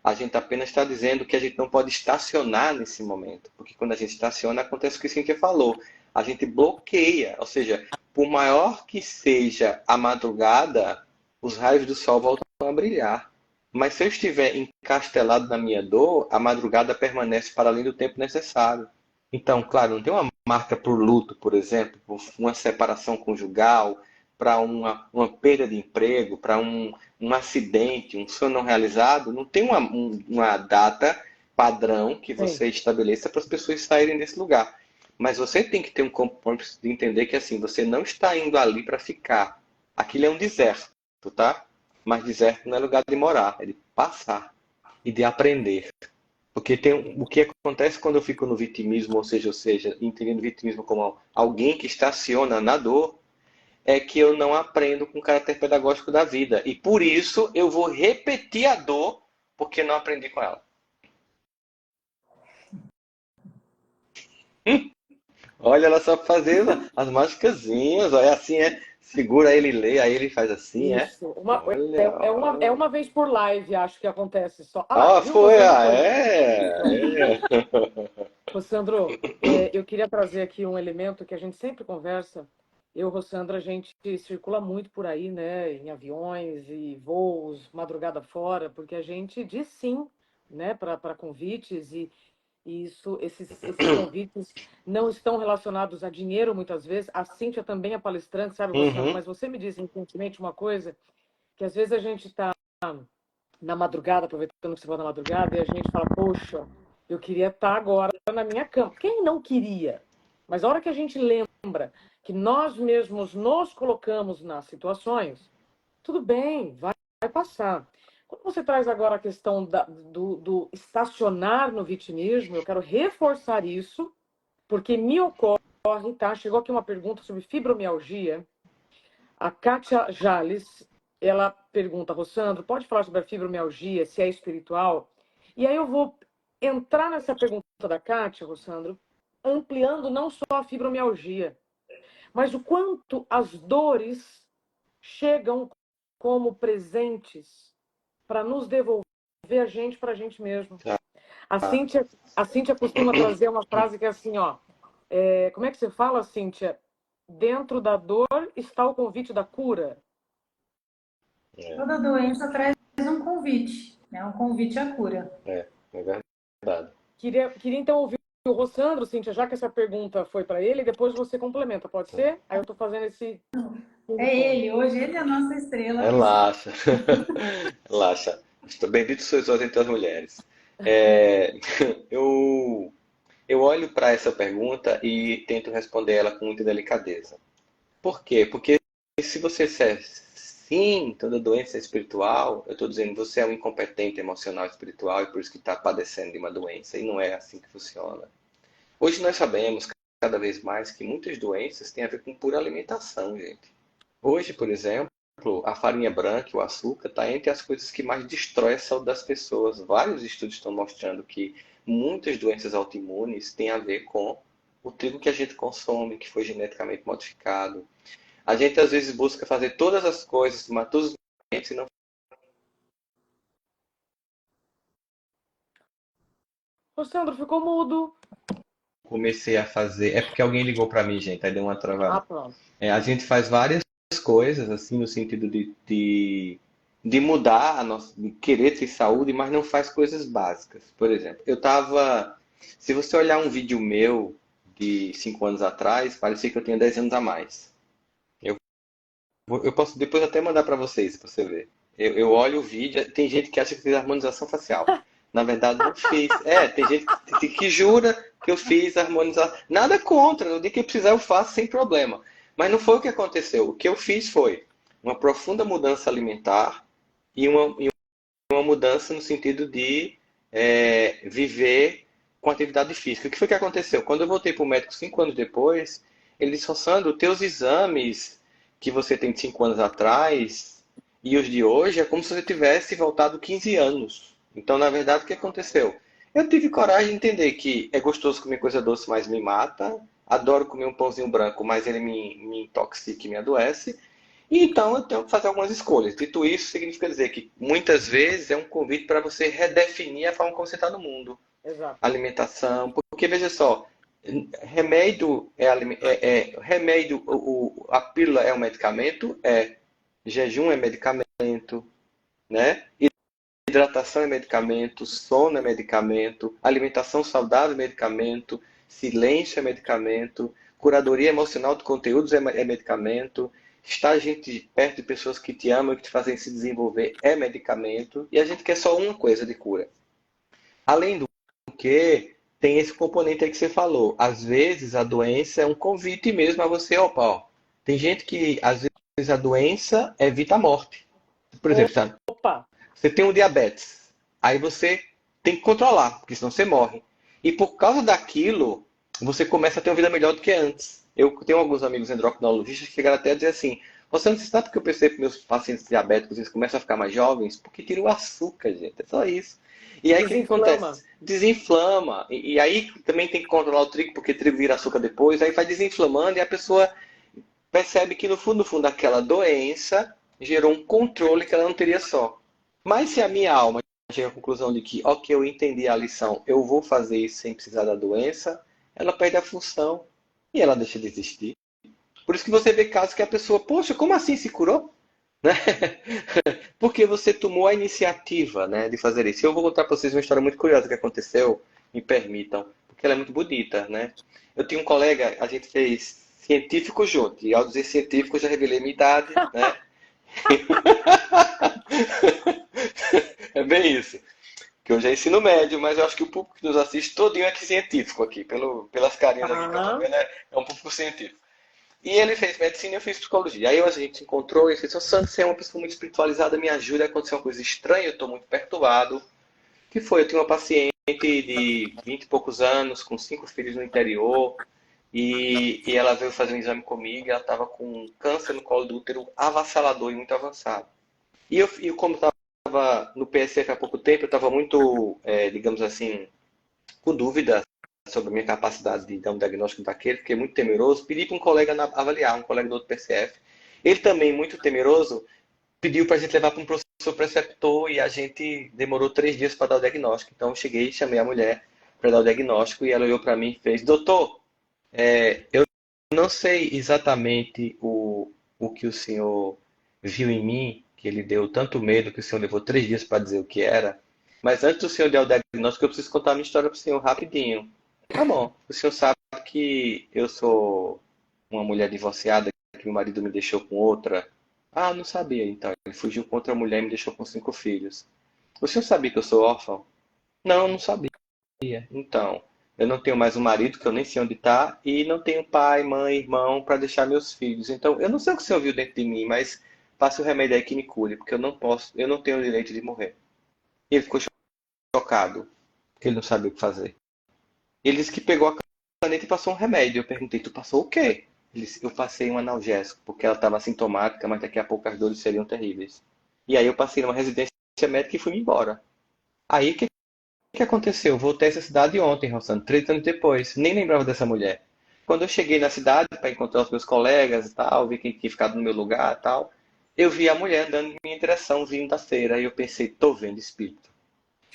A gente apenas está dizendo que a gente não pode estacionar nesse momento, porque quando a gente estaciona, acontece o que a Cíntia falou. A gente bloqueia, ou seja, por maior que seja a madrugada, os raios do sol voltam a brilhar. Mas se eu estiver encastelado na minha dor, a madrugada permanece para além do tempo necessário. Então, claro, não tem uma marca por luto, por exemplo, por uma separação conjugal, para uma perda de emprego, para um acidente, um sonho não realizado, não tem uma data padrão que Sim. você estabeleça para as pessoas saírem desse lugar. Mas você tem que ter um compromisso de entender que assim, você não está indo ali para ficar. Aquilo é um deserto, tá? Mas deserto não é lugar de morar, é de passar e de aprender. Porque o que acontece quando eu fico no vitimismo, ou seja, entendendo o vitimismo como alguém que estaciona na dor, é que eu não aprendo com o caráter pedagógico da vida. E por isso eu vou repetir a dor, porque não aprendi com ela. Olha, ela sabe fazer as mágicazinhas, olha assim, segura ele e lê, aí ele faz assim, Isso. Olha, É olha. uma vez por live, acho que acontece só. Ah, Ah, viu? foi, Você não ah, foi. é. Ô, Sandro, eu queria trazer aqui um elemento que a gente sempre conversa. Eu, Rossandra, a gente circula muito por aí, né, em aviões e voos, madrugada fora, porque a gente diz sim, né, para convites e esses convites não estão relacionados a dinheiro muitas vezes. A Cíntia também é palestrante, sabe, Rossandra? Uhum. Mas você me disse recentemente uma coisa, que às vezes a gente está na madrugada, aproveitando que você falou na madrugada, e a gente fala, poxa, eu queria estar agora na minha cama. Quem não queria? Mas a hora que a gente lembra que nós mesmos nos colocamos nas situações, tudo bem, vai passar. Quando você traz agora a questão do estacionar no vitimismo, eu quero reforçar isso, porque me ocorre, tá? Chegou aqui uma pergunta sobre fibromialgia. A Kátia Jales, ela pergunta, Rossandro, pode falar sobre a fibromialgia, se é espiritual? E aí eu vou entrar nessa pergunta da Kátia, Rossandro, ampliando não só a fibromialgia, mas o quanto as dores chegam como presentes para nos devolver a gente para a gente mesmo. A Cíntia costuma trazer uma frase que é assim, ó, como é que você fala, Cíntia? Dentro da dor está o convite da cura. Toda doença traz um convite, né? Um convite à cura. É verdade. Queria então ouvir o Rossandro, Cíntia, já que essa pergunta foi para ele, depois você complementa, pode ser? Aí eu estou fazendo esse... É ele, hoje ele é a nossa estrela. Relaxa. Relaxa. Bendito sois vós entre as mulheres. É, eu, eu olho para essa pergunta e tento responder ela com muita delicadeza. Por quê? Porque se você disser sim, toda doença é espiritual, eu estou dizendo que você é um incompetente emocional e espiritual e por isso que está padecendo de uma doença. E não é assim que funciona. Hoje nós sabemos cada vez mais que muitas doenças têm a ver com pura alimentação, gente. Hoje, por exemplo, a farinha branca e o açúcar está entre as coisas que mais destrói a saúde das pessoas. Vários estudos estão mostrando que muitas doenças autoimunes têm a ver com o trigo que a gente consome, que foi geneticamente modificado. A gente às vezes busca fazer todas as coisas, tomar todos os medicamentos e não Rossandro, ficou mudo. comecei a fazer. É porque alguém ligou para mim, gente, aí deu uma Ah, travada. pronto. A gente faz várias coisas, assim, no sentido de mudar a nossa, de querer ter saúde, mas não faz coisas básicas. Por exemplo, se você olhar um vídeo meu de 5 anos atrás, parecia que eu tinha 10 anos a mais. Eu, eu posso depois até mandar para vocês, para você ver. Eu olho o vídeo, tem gente que acha que fiz harmonização facial. Na verdade, não fiz. Tem gente que jura que eu fiz harmonização. Nada contra, no dia que precisar eu faço sem problema. Mas não foi o que aconteceu. O que eu fiz foi uma profunda mudança alimentar e uma mudança no sentido de viver com atividade física. O que foi que aconteceu? Quando eu voltei para o médico 5 anos depois, ele disse, Rossandro, teus exames que você tem de 5 anos atrás e os de hoje é como se você tivesse voltado 15 anos. Então, na verdade, o que aconteceu? Eu tive coragem de entender que é gostoso comer coisa doce, mas me mata. Adoro comer um pãozinho branco, mas ele me intoxica e me adoece. E então eu tenho que fazer algumas escolhas. Dito isso, significa dizer que muitas vezes é um convite para você redefinir a forma como você está no mundo. Exato. Alimentação. Porque veja só, remédio remédio, a pílula é um medicamento? É. Jejum é medicamento, né? Hidratação é medicamento, sono é medicamento, alimentação saudável é medicamento, silêncio é medicamento, curadoria emocional de conteúdos é medicamento, estar gente perto de pessoas que te amam e que te fazem se desenvolver é medicamento, e a gente quer só uma coisa de cura. Além do que, tem esse componente aí que você falou. Às vezes a doença é um convite mesmo a você, opa, ó. Tem gente que às vezes a doença evita a morte. Por exemplo, sabe? Opa! Você tem um diabetes. Aí você tem que controlar, porque senão você morre. E por causa daquilo, você começa a ter uma vida melhor do que antes. Eu tenho alguns amigos endocrinologistas que chegaram até a dizer assim, você não sabe porque eu percebo que meus pacientes diabéticos eles começam a ficar mais jovens? Porque tira o açúcar, gente. É só isso. E aí o que Desinflama. acontece? Desinflama. E aí também tem que controlar o trigo, porque trigo vira açúcar depois. Aí vai desinflamando e a pessoa percebe que no fundo aquela doença gerou um controle que ela não teria só. Mas se a minha alma chega à conclusão de que, ok, eu entendi a lição, eu vou fazer isso sem precisar da doença, ela perde a função e ela deixa de existir. Por isso que você vê casos que a pessoa, poxa, como assim se curou? Né? Porque você tomou a iniciativa, né, de fazer isso. Eu vou contar para vocês uma história muito curiosa que aconteceu, me permitam, porque ela é muito bonita, né? Eu tinha um colega, a gente fez científico junto, e ao dizer científico eu já revelei minha idade, né? É bem isso. Que eu já ensino médio, mas eu acho que o público que nos assiste todinho é científico aqui, pelas carinhas aqui que eu tô vendo, é um público científico. E ele fez medicina e eu fiz psicologia. Aí a gente se encontrou e disse, Sandro, você é uma pessoa muito espiritualizada, me ajuda, aconteceu uma coisa estranha, eu estou muito perturbado. Que foi? Eu tinha uma paciente de 20 e poucos anos, com 5 filhos no interior, e ela veio fazer um exame comigo, e ela estava com um câncer no colo do útero avassalador e muito avançado. E como estava no PSF há pouco tempo, eu estava muito, digamos assim, com dúvida sobre a minha capacidade de dar um diagnóstico daquele, fiquei muito temeroso, pedi para um colega avaliar, um colega do outro PCF. Ele também, muito temeroso, pediu para a gente levar para um professor preceptor e a gente demorou 3 dias para dar o diagnóstico. Então eu cheguei, chamei a mulher para dar o diagnóstico e ela olhou para mim e fez, doutor, eu não sei exatamente o que o senhor viu em mim, que ele deu tanto medo que o senhor levou 3 dias para dizer o que era, mas antes do senhor dar o diagnóstico, eu preciso contar a minha história para o senhor rapidinho. Tá bom, o senhor sabe que eu sou uma mulher divorciada, que meu marido me deixou com outra? Ah, não sabia, então. Ele fugiu com outra mulher e me deixou com 5 filhos. O senhor sabia que eu sou órfão? Não, não sabia. Então, eu não tenho mais um marido, que eu nem sei onde está, e não tenho pai, mãe, irmão para deixar meus filhos. Então, eu não sei o que o senhor viu dentro de mim, mas passe o remédio aí que me cure, porque eu não posso, eu não tenho o direito de morrer. E ele ficou chocado, porque ele não sabia o que fazer. Ele disse que pegou a caneta e passou um remédio. Eu perguntei, tu passou o quê? Ele disse, eu passei um analgésico, porque ela estava assintomática, mas daqui a pouco as dores seriam terríveis. E aí eu passei numa residência médica e fui embora. Aí o que aconteceu? Eu voltei a essa cidade ontem, Rosana, 3 anos depois. Nem lembrava dessa mulher. Quando eu cheguei na cidade para encontrar os meus colegas e tal, vi quem tinha ficado no meu lugar e tal, eu vi a mulher andando em minha direção, vindo da feira. E eu pensei, tô vendo espírito.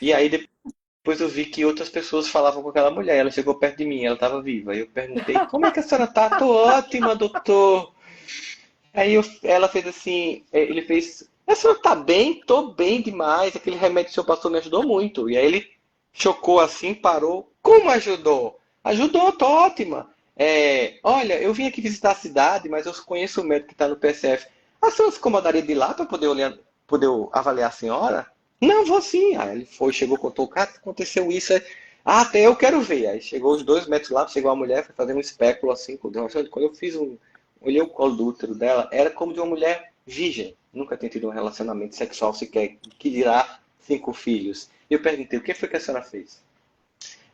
E aí depois eu vi que outras pessoas falavam com aquela mulher. Ela chegou perto de mim, ela estava viva. Eu perguntei, como é que a senhora tá? Tô ótima, doutor. Ela fez assim, ele fez, a senhora tá bem? Tô bem demais. Aquele remédio que o senhor passou me ajudou muito. E aí ele chocou assim, parou. Como ajudou? Ajudou, tô ótima. Olha, eu vim aqui visitar a cidade, mas eu conheço o médico que está no PSF. A senhora se incomodaria de ir lá para poder olhar, poder avaliar a senhora? Não, vou sim. Aí ele foi, chegou, contou, cara, aconteceu isso. Até eu quero ver. Aí chegou os 2 metros lá, chegou a mulher, foi fazer um espéculo assim. Quando eu fiz olhei o colo do útero dela, era como de uma mulher virgem. Nunca tinha tido um relacionamento sexual sequer, que dirá 5 filhos. E eu perguntei, o que foi que a senhora fez?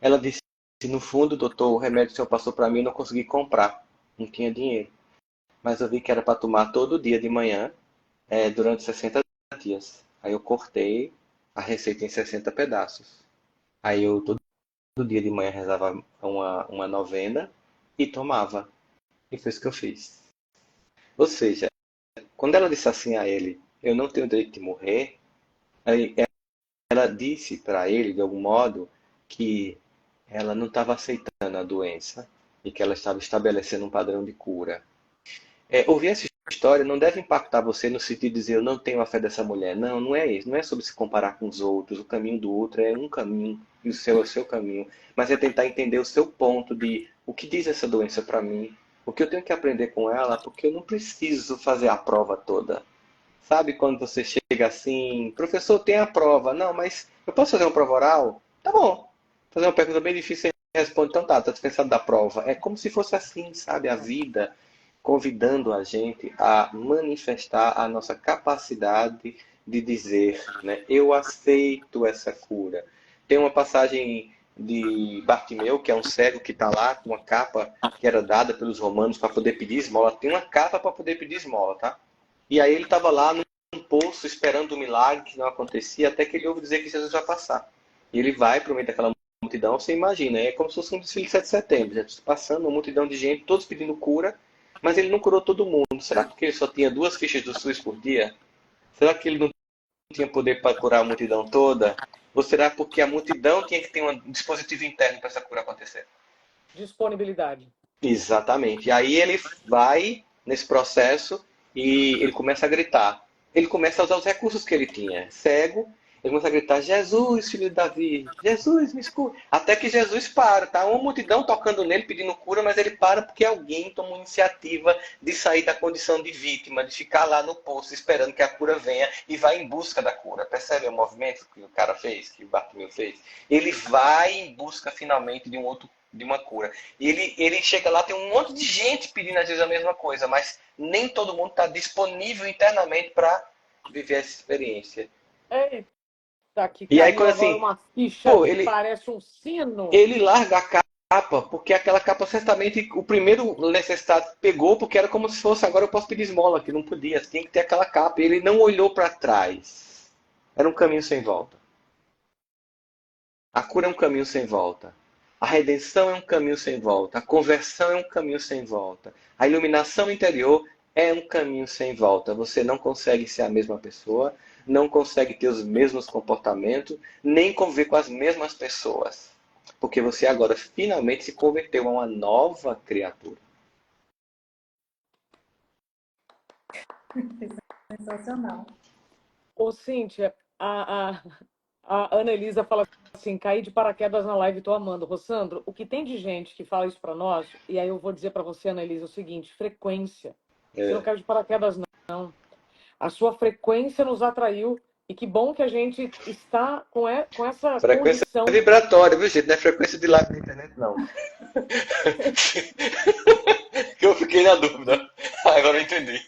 Ela disse, no fundo, doutor, o remédio que o senhor passou para mim eu não consegui comprar. Não tinha dinheiro. Mas eu vi que era para tomar todo dia de manhã, durante 60 dias. Aí eu cortei a receita em 60 pedaços. Aí eu todo dia de manhã rezava uma novena e tomava. E foi isso que eu fiz. Ou seja, quando ela disse assim a ele, eu não tenho direito de morrer, aí ela disse para ele, de algum modo, que ela não estava aceitando a doença e que ela estava estabelecendo um padrão de cura. Ouvir essa história não deve impactar você no sentido de dizer eu não tenho a fé dessa mulher. Não, não é isso. Não é sobre se comparar com os outros. O caminho do outro é um caminho e o seu é o seu caminho. Mas é tentar entender o seu ponto de o que diz essa doença para mim, o que eu tenho que aprender com ela, porque eu não preciso fazer a prova toda. Sabe quando você chega assim, professor, tem a prova. Não, mas eu posso fazer uma prova oral? Tá bom. Fazer uma pergunta bem difícil, você responde, então tá dispensado da prova. É como se fosse assim, sabe, a vida convidando a gente a manifestar a nossa capacidade de dizer, né, eu aceito essa cura. Tem uma passagem de Bartimeu, que é um cego que está lá com uma capa que era dada pelos romanos para poder pedir esmola. Tem uma capa para poder pedir esmola, tá? E aí ele estava lá num poço esperando um milagre que não acontecia, até que ele ouve dizer que Jesus vai passar. E ele vai para o meio daquela multidão, você imagina, é como se fosse um desfile de 7 de setembro. Jesus passando, uma multidão de gente, todos pedindo cura, mas ele não curou todo mundo. Será que ele só tinha 2 fichas do SUS por dia? Será que ele não tinha poder para curar a multidão toda? Ou será porque a multidão tinha que ter um dispositivo interno para essa cura acontecer? Disponibilidade. Exatamente. E aí ele vai nesse processo e ele começa a gritar. Ele começa a usar os recursos que ele tinha. Cego, ele começa a gritar, Jesus, filho de Davi, Jesus, me escute. Até que Jesus para, tá? Uma multidão tocando nele, pedindo cura, mas ele para porque alguém tomou iniciativa de sair da condição de vítima, de ficar lá no poço esperando que a cura venha e vai em busca da cura. Percebe o movimento que o cara fez, que o Bartimeu fez? Ele vai em busca finalmente de um outro de uma cura. E ele chega lá, tem um monte de gente pedindo às vezes a mesma coisa, mas nem todo mundo está disponível internamente para viver essa experiência. Eita, que E aí caiu quando agora assim, uma ficha pô, que parece um sino. ele larga a capa, porque aquela capa certamente o primeiro necessitado pegou, porque era como se fosse, agora eu posso pedir esmola, que não podia, tinha que ter aquela capa. E ele não olhou para trás. Era um caminho sem volta. A cura é um caminho sem volta. A redenção é um caminho sem volta. A conversão é um caminho sem volta. A iluminação interior é um caminho sem volta. Você não consegue ser a mesma pessoa, não consegue ter os mesmos comportamentos, nem conviver com as mesmas pessoas. Porque você agora finalmente se converteu a uma nova criatura. Sensacional. Ô, Cíntia, a Ana Elisa fala assim, caí de paraquedas na live, tô amando. Rossandro, o que tem de gente que fala isso para nós, e aí eu vou dizer para você, Ana Elisa, o seguinte, frequência. Você não caiu de paraquedas, não. A sua frequência nos atraiu, e que bom que a gente está com essa Frequência condição. vibratória, viu, gente? Não é frequência de live na internet, não. Que eu fiquei na dúvida. Agora eu entendi.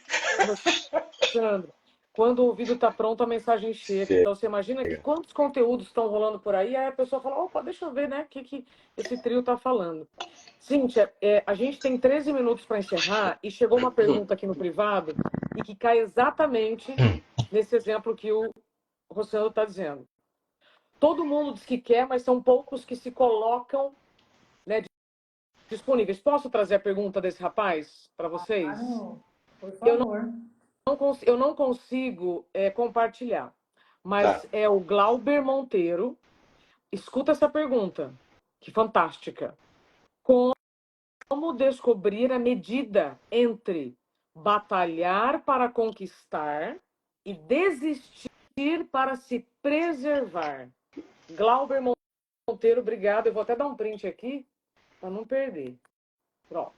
Sandro, quando o ouvido está pronto, a mensagem chega. Chega. Então, você imagina que quantos conteúdos estão rolando por aí, aí a pessoa fala, opa, deixa eu ver, né, o que esse trio está falando. Cíntia, a gente tem 13 minutos para encerrar e chegou uma pergunta aqui no privado e que cai exatamente nesse exemplo que o Rossandro está dizendo. Todo mundo diz que quer, mas são poucos que se colocam, né, disponíveis. Posso trazer a pergunta desse rapaz para vocês? Claro, por favor. Eu não consigo compartilhar, mas Tá. é o Glauber Monteiro. Escuta essa pergunta, que fantástica. Como descobrir a medida entre batalhar para conquistar e desistir para se preservar? Glauber Monteiro, obrigado. Eu vou até dar um print aqui para não perder. Pronto.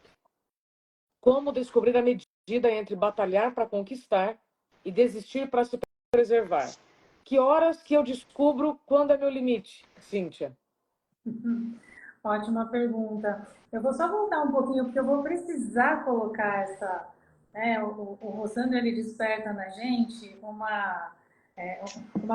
Como descobrir a medida entre batalhar para conquistar e desistir para se preservar? Que horas que eu descubro quando é meu limite, Cíntia? Ótima pergunta. Eu vou só voltar um pouquinho, porque eu vou precisar colocar essa. Né, o Rossandro, ele desperta na gente uma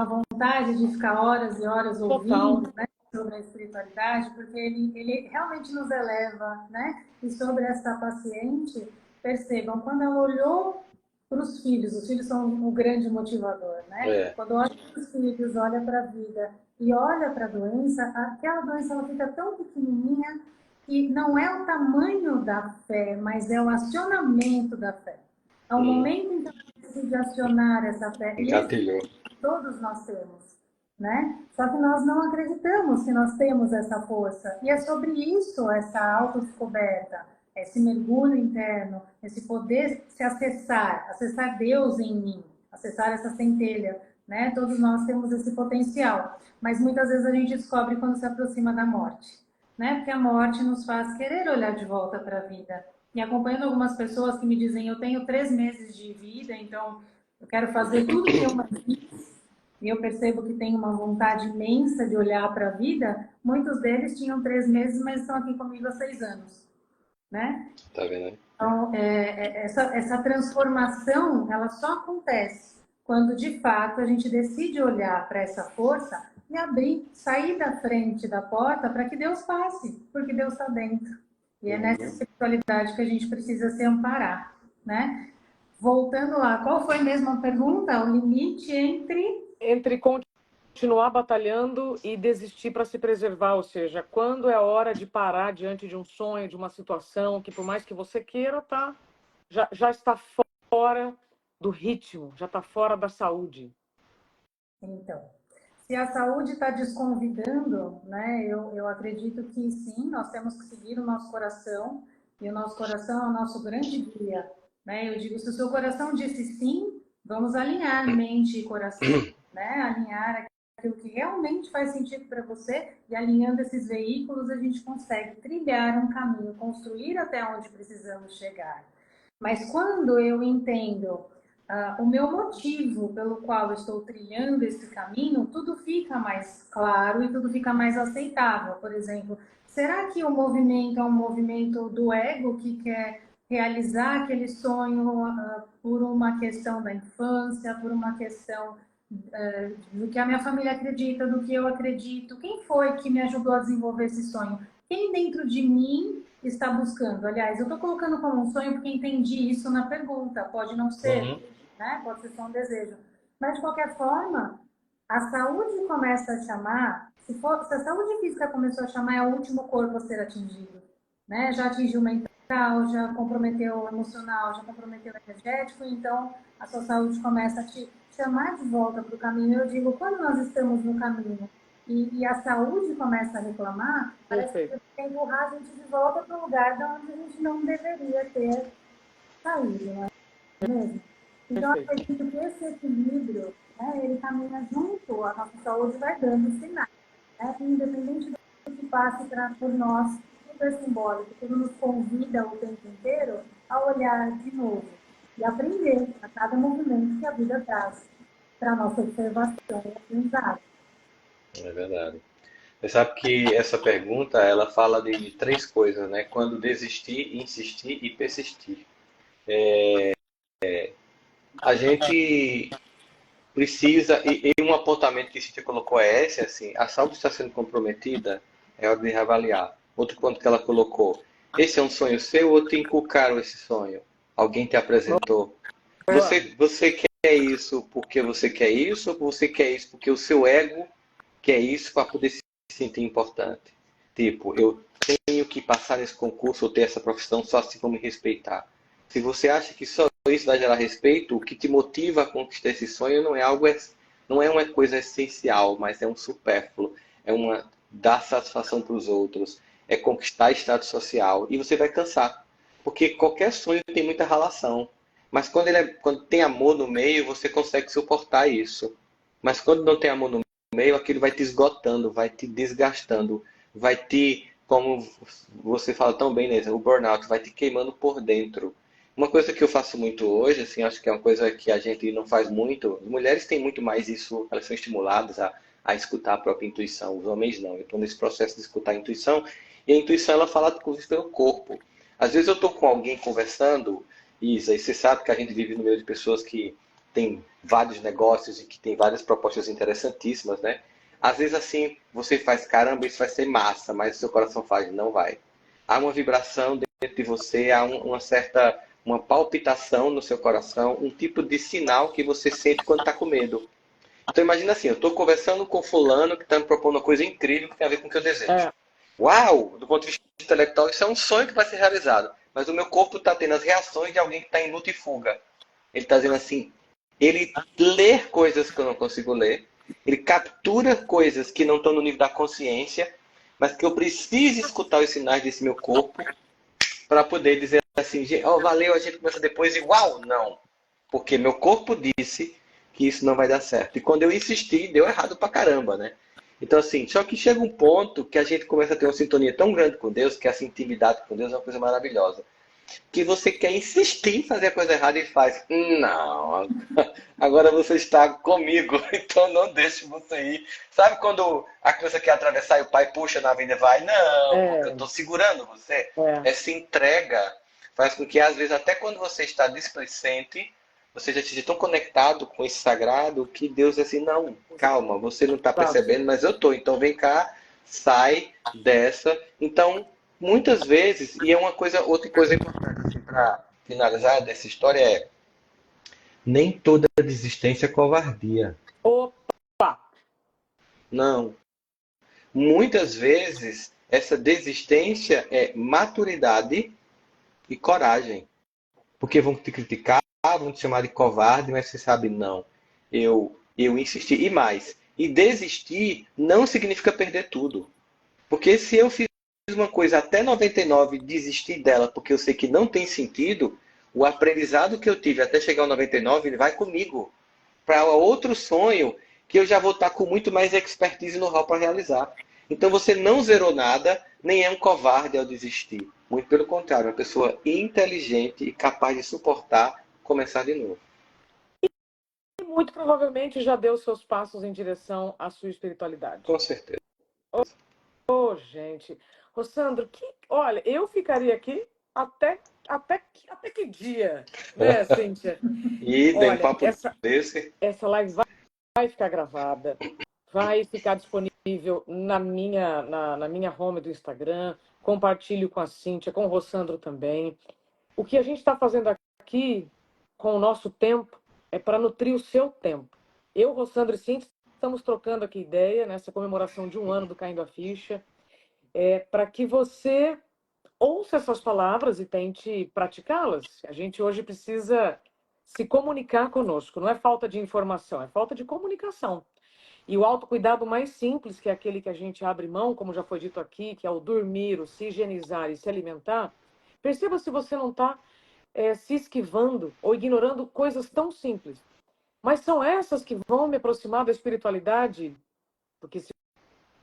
vontade de ficar horas e horas ouvindo, né, sobre a espiritualidade, porque ele realmente nos eleva, né? E sobre essa paciente, percebam, quando ela olhou para os filhos são o grande motivador, né? Quando olha para os filhos, olha para a vida e olha para a doença, aquela doença ela fica tão pequenininha que não é o tamanho da fé, mas é o acionamento da fé. É o momento em que ela decide acionar essa fé. Engatilhou. E todos nós temos, né? Só que nós não acreditamos que nós temos essa força. E é sobre isso, essa autodescoberta, esse mergulho interno, esse poder se acessar Deus em mim, acessar essa centelha, né? Todos nós temos esse potencial, mas muitas vezes a gente descobre quando se aproxima da morte, né? Porque a morte nos faz querer olhar de volta para a vida. E acompanhando algumas pessoas que me dizem, eu tenho 3 meses de vida, então eu quero fazer tudo que eu fiz, e eu percebo que tem uma vontade imensa de olhar para a vida. Muitos deles tinham 3 meses, mas estão aqui comigo há 6 anos, né? Tá vendo aí? Então, essa transformação, ela só acontece quando, de fato, a gente decide olhar para essa força e abrir, sair da frente da porta para que Deus passe, porque Deus está dentro. E é nessa espiritualidade que a gente precisa se amparar, né? Voltando lá, qual foi mesmo a pergunta? O limite Entre continuar batalhando e desistir para se preservar, ou seja, quando é a hora de parar diante de um sonho, de uma situação que por mais que você queira, já está fora do ritmo, já está fora da saúde. Então, se a saúde está desconvidando, né, eu acredito que sim, nós temos que seguir o nosso coração, e o nosso coração é o nosso grande guia, né? Eu digo, se o seu coração disse sim, vamos alinhar mente e coração, né? Alinhar aquilo que realmente faz sentido para você, e alinhando esses veículos a gente consegue trilhar um caminho, construir até onde precisamos chegar. Mas quando eu entendo o meu motivo pelo qual eu estou trilhando esse caminho, tudo fica mais claro e tudo fica mais aceitável. Por exemplo, será que o movimento é um movimento do ego que quer realizar aquele sonho por uma questão da infância, por uma questão do que a minha família acredita, do que eu acredito? Quem foi que me ajudou a desenvolver esse sonho? Quem dentro de mim está buscando? Aliás, eu estou colocando como um sonho porque entendi isso na pergunta. Pode não ser, Uhum. né? Pode ser só um desejo. Mas, de qualquer forma, a saúde começa a chamar, se a saúde física começou a chamar, é o último corpo a ser atingido. Né? Já atingiu o mental, já comprometeu o emocional, já comprometeu o energético, então a sua saúde começa a te chamar de volta para o caminho. Eu digo, quando nós estamos no caminho e a saúde começa a reclamar, parece que Perfeito, tem que empurrar a gente de volta para o lugar de onde a gente não deveria ter saído, não é mesmo? Então, eu perfeito. acredito que esse equilíbrio, né, ele caminha junto, a nossa saúde vai dando sinais, né? Independente do que passe por nós, super simbólico, tudo nos convida o tempo inteiro a olhar de novo e aprender a cada movimento que a vida traz para a nossa observação e aprendizado. É verdade. Você sabe que essa pergunta, ela fala de três coisas, né? Quando desistir, insistir e persistir. A gente precisa, e um apontamento que você colocou é esse, assim, a saúde está sendo comprometida, é hora de reavaliar. Outro ponto que ela colocou, esse é um sonho seu ou te inculcaram esse sonho? Alguém te apresentou? Boa. Você quer isso porque você quer isso ou você quer isso porque o seu ego quer isso para poder se sentir importante? Tipo, eu tenho que passar nesse concurso ou ter essa profissão só assim vão me respeitar. Se você acha que só isso vai gerar respeito, o que te motiva a conquistar esse sonho não é algo, não é uma coisa essencial, mas é um supérfluo, é uma dar satisfação para os outros, é conquistar status social e você vai cansar, porque qualquer sonho tem muita relação. Mas quando tem amor no meio, você consegue suportar isso. Mas quando não tem amor no meio, aquilo vai te esgotando, vai te desgastando, vai te, como você fala tão bem, Nessa, o burnout vai te queimando por dentro. Uma coisa que eu faço muito hoje, assim, acho que é uma coisa que a gente não faz muito, as mulheres têm muito mais isso, elas são estimuladas a escutar a própria intuição, os homens não. Eu estou nesse processo de escutar a intuição, e a intuição ela fala com o pelo corpo. Às vezes eu estou com alguém conversando, Isa, e você sabe que a gente vive no meio de pessoas que têm vários negócios e que têm várias propostas interessantíssimas, né? Às vezes assim, você faz, caramba, isso vai ser massa, mas o seu coração faz, não vai. Há uma vibração dentro de você, há uma certa, uma palpitação no seu coração, um tipo de sinal que você sente quando está com medo. Então imagina assim, eu estou conversando com fulano que está me propondo uma coisa incrível que tem a ver com o que eu desejo. É, Uau! Do ponto de vista intelectual, isso é um sonho que vai ser realizado. Mas o meu corpo está tendo as reações de alguém que está em luta e fuga. Ele está dizendo assim, ele lê coisas que eu não consigo ler, ele captura coisas que não estão no nível da consciência, mas que eu preciso escutar os sinais desse meu corpo para poder dizer assim, oh, valeu, a gente começa depois e uau, não. Porque meu corpo disse que isso não vai dar certo. E quando eu insisti, deu errado pra caramba, né? Então, assim, só que chega um ponto que a gente começa a ter uma sintonia tão grande com Deus, que essa intimidade com Deus é uma coisa maravilhosa, que você quer insistir em fazer a coisa errada e faz, não, agora você está comigo, então não deixe você ir. Sabe quando a criança quer atravessar e o pai puxa na vida e vai, não, porque eu é, estou segurando você? é. Essa entrega faz com que, às vezes, até quando você está displicente, você já esteja tão conectado com esse sagrado que Deus diz assim, não, calma, você não está Tá. percebendo, mas eu estou, então vem cá, sai dessa. Então, muitas vezes, e é uma coisa, outra coisa importante assim, para finalizar dessa história é, nem toda desistência é covardia. Opa! Não. Muitas vezes, essa desistência é maturidade e coragem. Porque vão te criticar, vão te chamar de covarde, mas você sabe, não. Eu insisti. E mais, e desistir não significa perder tudo. Porque se eu fiz uma coisa até 99 e desistir dela porque eu sei que não tem sentido, o aprendizado que eu tive até chegar ao 99 ele vai comigo para outro sonho que eu já vou estar com muito mais expertise no know-how para realizar. Então você não zerou nada, nem é um covarde ao desistir. Muito pelo contrário, uma pessoa inteligente e capaz de suportar começar de novo. muito provavelmente já deu seus passos em direção à sua espiritualidade. Com certeza. Ô, gente. Rossandro, olha, eu ficaria aqui até que dia, né, Cíntia? E tem um Olha, papo desse. essa live vai ficar gravada, vai ficar disponível na minha home do Instagram. Compartilho com a Cíntia, com o Rossandro também. O que a gente está fazendo aqui com o nosso tempo é para nutrir o seu tempo. Eu, Rossandro e Cíntia, estamos trocando aqui ideia nessa comemoração de 1 ano do Caindo a Ficha, para que você ouça essas palavras e tente praticá-las. A gente hoje precisa se comunicar conosco. Não é falta de informação, é falta de comunicação. E o autocuidado mais simples, que é aquele que a gente abre mão, como já foi dito aqui, que é o dormir, o se higienizar e se alimentar, perceba se você não está se esquivando ou ignorando coisas tão simples. Mas são essas que vão me aproximar da espiritualidade, porque se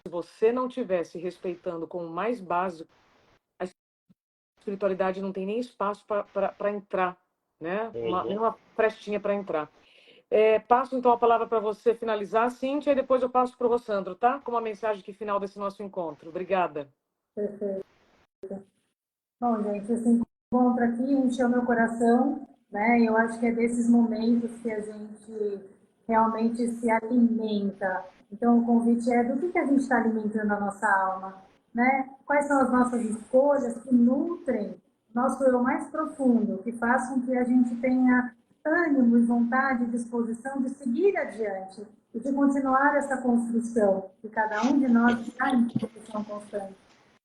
você não estiver se respeitando como o mais básico, a espiritualidade não tem nem espaço para entrar, né? Nenhuma frestinha para entrar. Passo então a palavra para você finalizar, Cíntia, e depois eu passo para o Rossandro, tá? Com uma mensagem aqui final desse nosso encontro. Obrigada. Perfeito. Bom, gente, esse encontro aqui encheu meu coração, né? Eu acho que é desses momentos que a gente realmente se alimenta. Então, o convite é do que a gente está alimentando a nossa alma, né? Quais são as nossas escolhas que nutrem nosso eu mais profundo, que faz com que a gente tenha ânimo e vontade e disposição de seguir adiante e de continuar essa construção, que cada um de nós está em construção constante.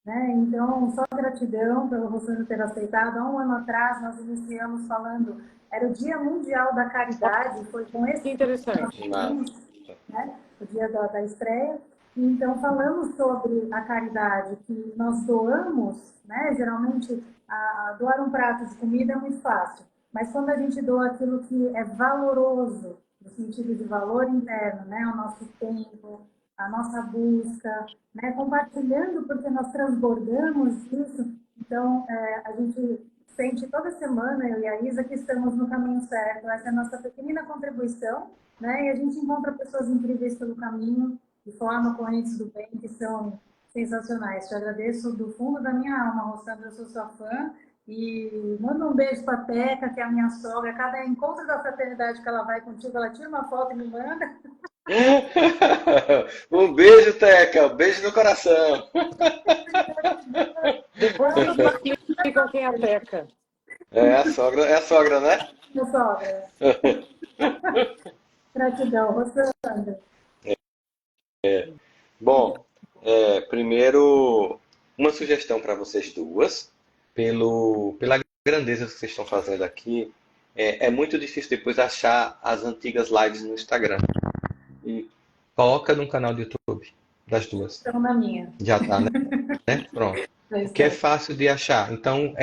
Né? Então, só gratidão pelo Rossandro ter aceitado. Há 1 ano atrás, nós iniciamos falando, era o Dia Mundial da Caridade, foi com esse Que interessante. que nós fizemos, né? O dia da estreia. Então, falamos sobre a caridade, que nós doamos, né? Geralmente, doar um prato de comida é muito fácil, mas quando a gente doa aquilo que é valoroso, no sentido de valor interno, né? O nosso tempo, a nossa busca, né? Compartilhando, porque nós transbordamos isso. Então, a gente sente toda semana, eu e a Isa, que estamos no caminho certo. Essa é a nossa pequenina contribuição, né? E a gente encontra pessoas incríveis pelo caminho, de forma correntes do bem, que são sensacionais. Te agradeço do fundo da minha alma, Rossandra, eu sou sua fã. E manda um beijo para a Teca, que é a minha sogra. Cada encontro da fraternidade que ela vai contigo, ela tira uma foto e me manda. Um beijo, Teca. Um beijo no coração. Depois vocês me explicam quem é a Teca. É a sogra, né? Minha sogra. Gratidão, Rossandra. Bom, primeiro, uma sugestão para vocês duas, pela grandeza que vocês estão fazendo aqui. É muito difícil depois achar as antigas lives no Instagram. E coloca no canal do YouTube das duas. Estão na minha. Já tá, né? Pronto. Que é fácil de achar. Então,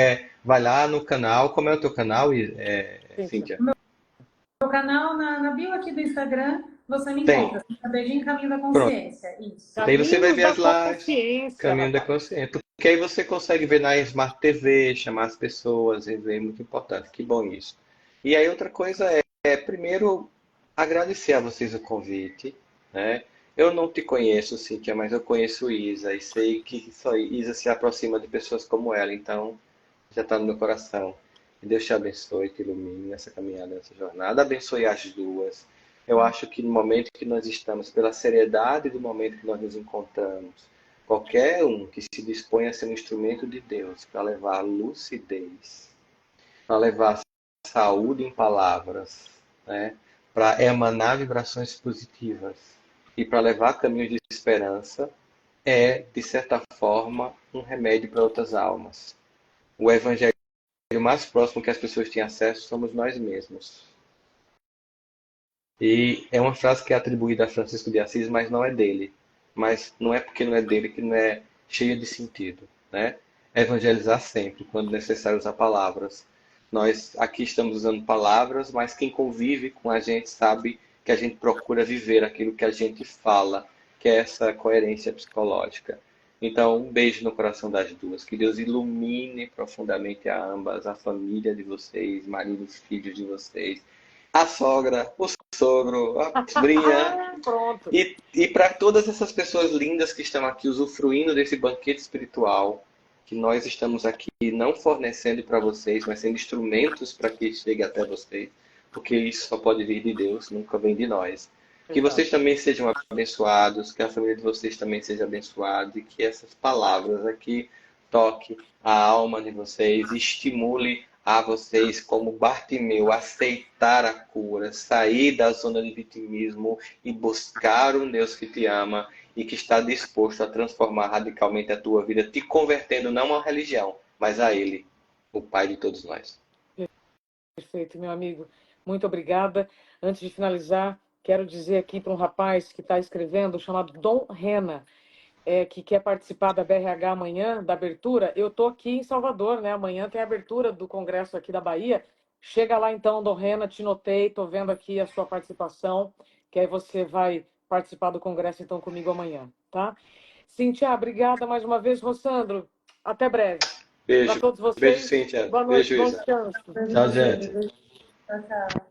vai lá no canal. Como é o teu canal, Cíntia? Meu canal, na bio aqui do Instagram, você me encontra. Beijinho Caminho da Consciência. Isso. Daí você vai ver as lives. Caminho da Consciência. Porque aí você consegue ver na Smart TV, chamar as pessoas, e ver, muito importante. Que bom isso. E aí outra coisa primeiro, agradecer a vocês o convite, né? Eu não te conheço, Cíntia, mas eu conheço Isa e sei que só Isa se aproxima de pessoas como ela, então já está no meu coração. Que Deus te abençoe, te ilumine nessa caminhada, nessa jornada. Abençoe as duas. Eu acho que no momento que nós estamos, pela seriedade do momento que nós nos encontramos, qualquer um que se dispõe a ser um instrumento de Deus para levar lucidez, para levar saúde em palavras, né? Para emanar vibrações positivas e para levar caminhos de esperança, de certa forma, um remédio para outras almas. O evangelho mais próximo que as pessoas têm acesso somos nós mesmos. E é uma frase que é atribuída a Francisco de Assis, mas não é dele. Mas não é porque não é dele que não é cheia de sentido, né? Evangelizar sempre, quando necessário usar palavras. Nós aqui estamos usando palavras, mas quem convive com a gente sabe que a gente procura viver aquilo que a gente fala, que é essa coerência psicológica. Então, um beijo no coração das duas. Que Deus ilumine profundamente a ambas, a família de vocês, maridos, filhos de vocês. a sogra, o sogro, a sobrinha, Pronto. e para todas essas pessoas lindas que estão aqui usufruindo desse banquete espiritual, que nós estamos aqui não fornecendo para vocês, mas sendo instrumentos para que chegue até vocês, porque isso só pode vir de Deus, nunca vem de nós. Que Exato. vocês também sejam abençoados, que a família de vocês também seja abençoada e que essas palavras aqui toque a alma de vocês, estimule a vocês, como Bartimeu, aceitar a cura, sair da zona de vitimismo e buscar um Deus que te ama e que está disposto a transformar radicalmente a tua vida, te convertendo não a uma religião, mas a Ele, o Pai de todos nós. Perfeito, meu amigo. Muito obrigada. Antes de finalizar, quero dizer aqui para um rapaz que está escrevendo, chamado Dom Rena, que quer participar da BRH amanhã, da abertura. Eu estou aqui em Salvador, né? Amanhã tem a abertura do congresso aqui da Bahia. Chega lá então, Dom Rena, te notei, estou vendo aqui a sua participação, que aí você vai participar do congresso então comigo amanhã, tá? Cíntia, obrigada mais uma vez, Rossandro. Até breve. Para Beijo. todos Beijo, vocês, Cíntia. boa noite, Beijo, bom Isa. descanso. Tchau, gente. Tchau, tchau.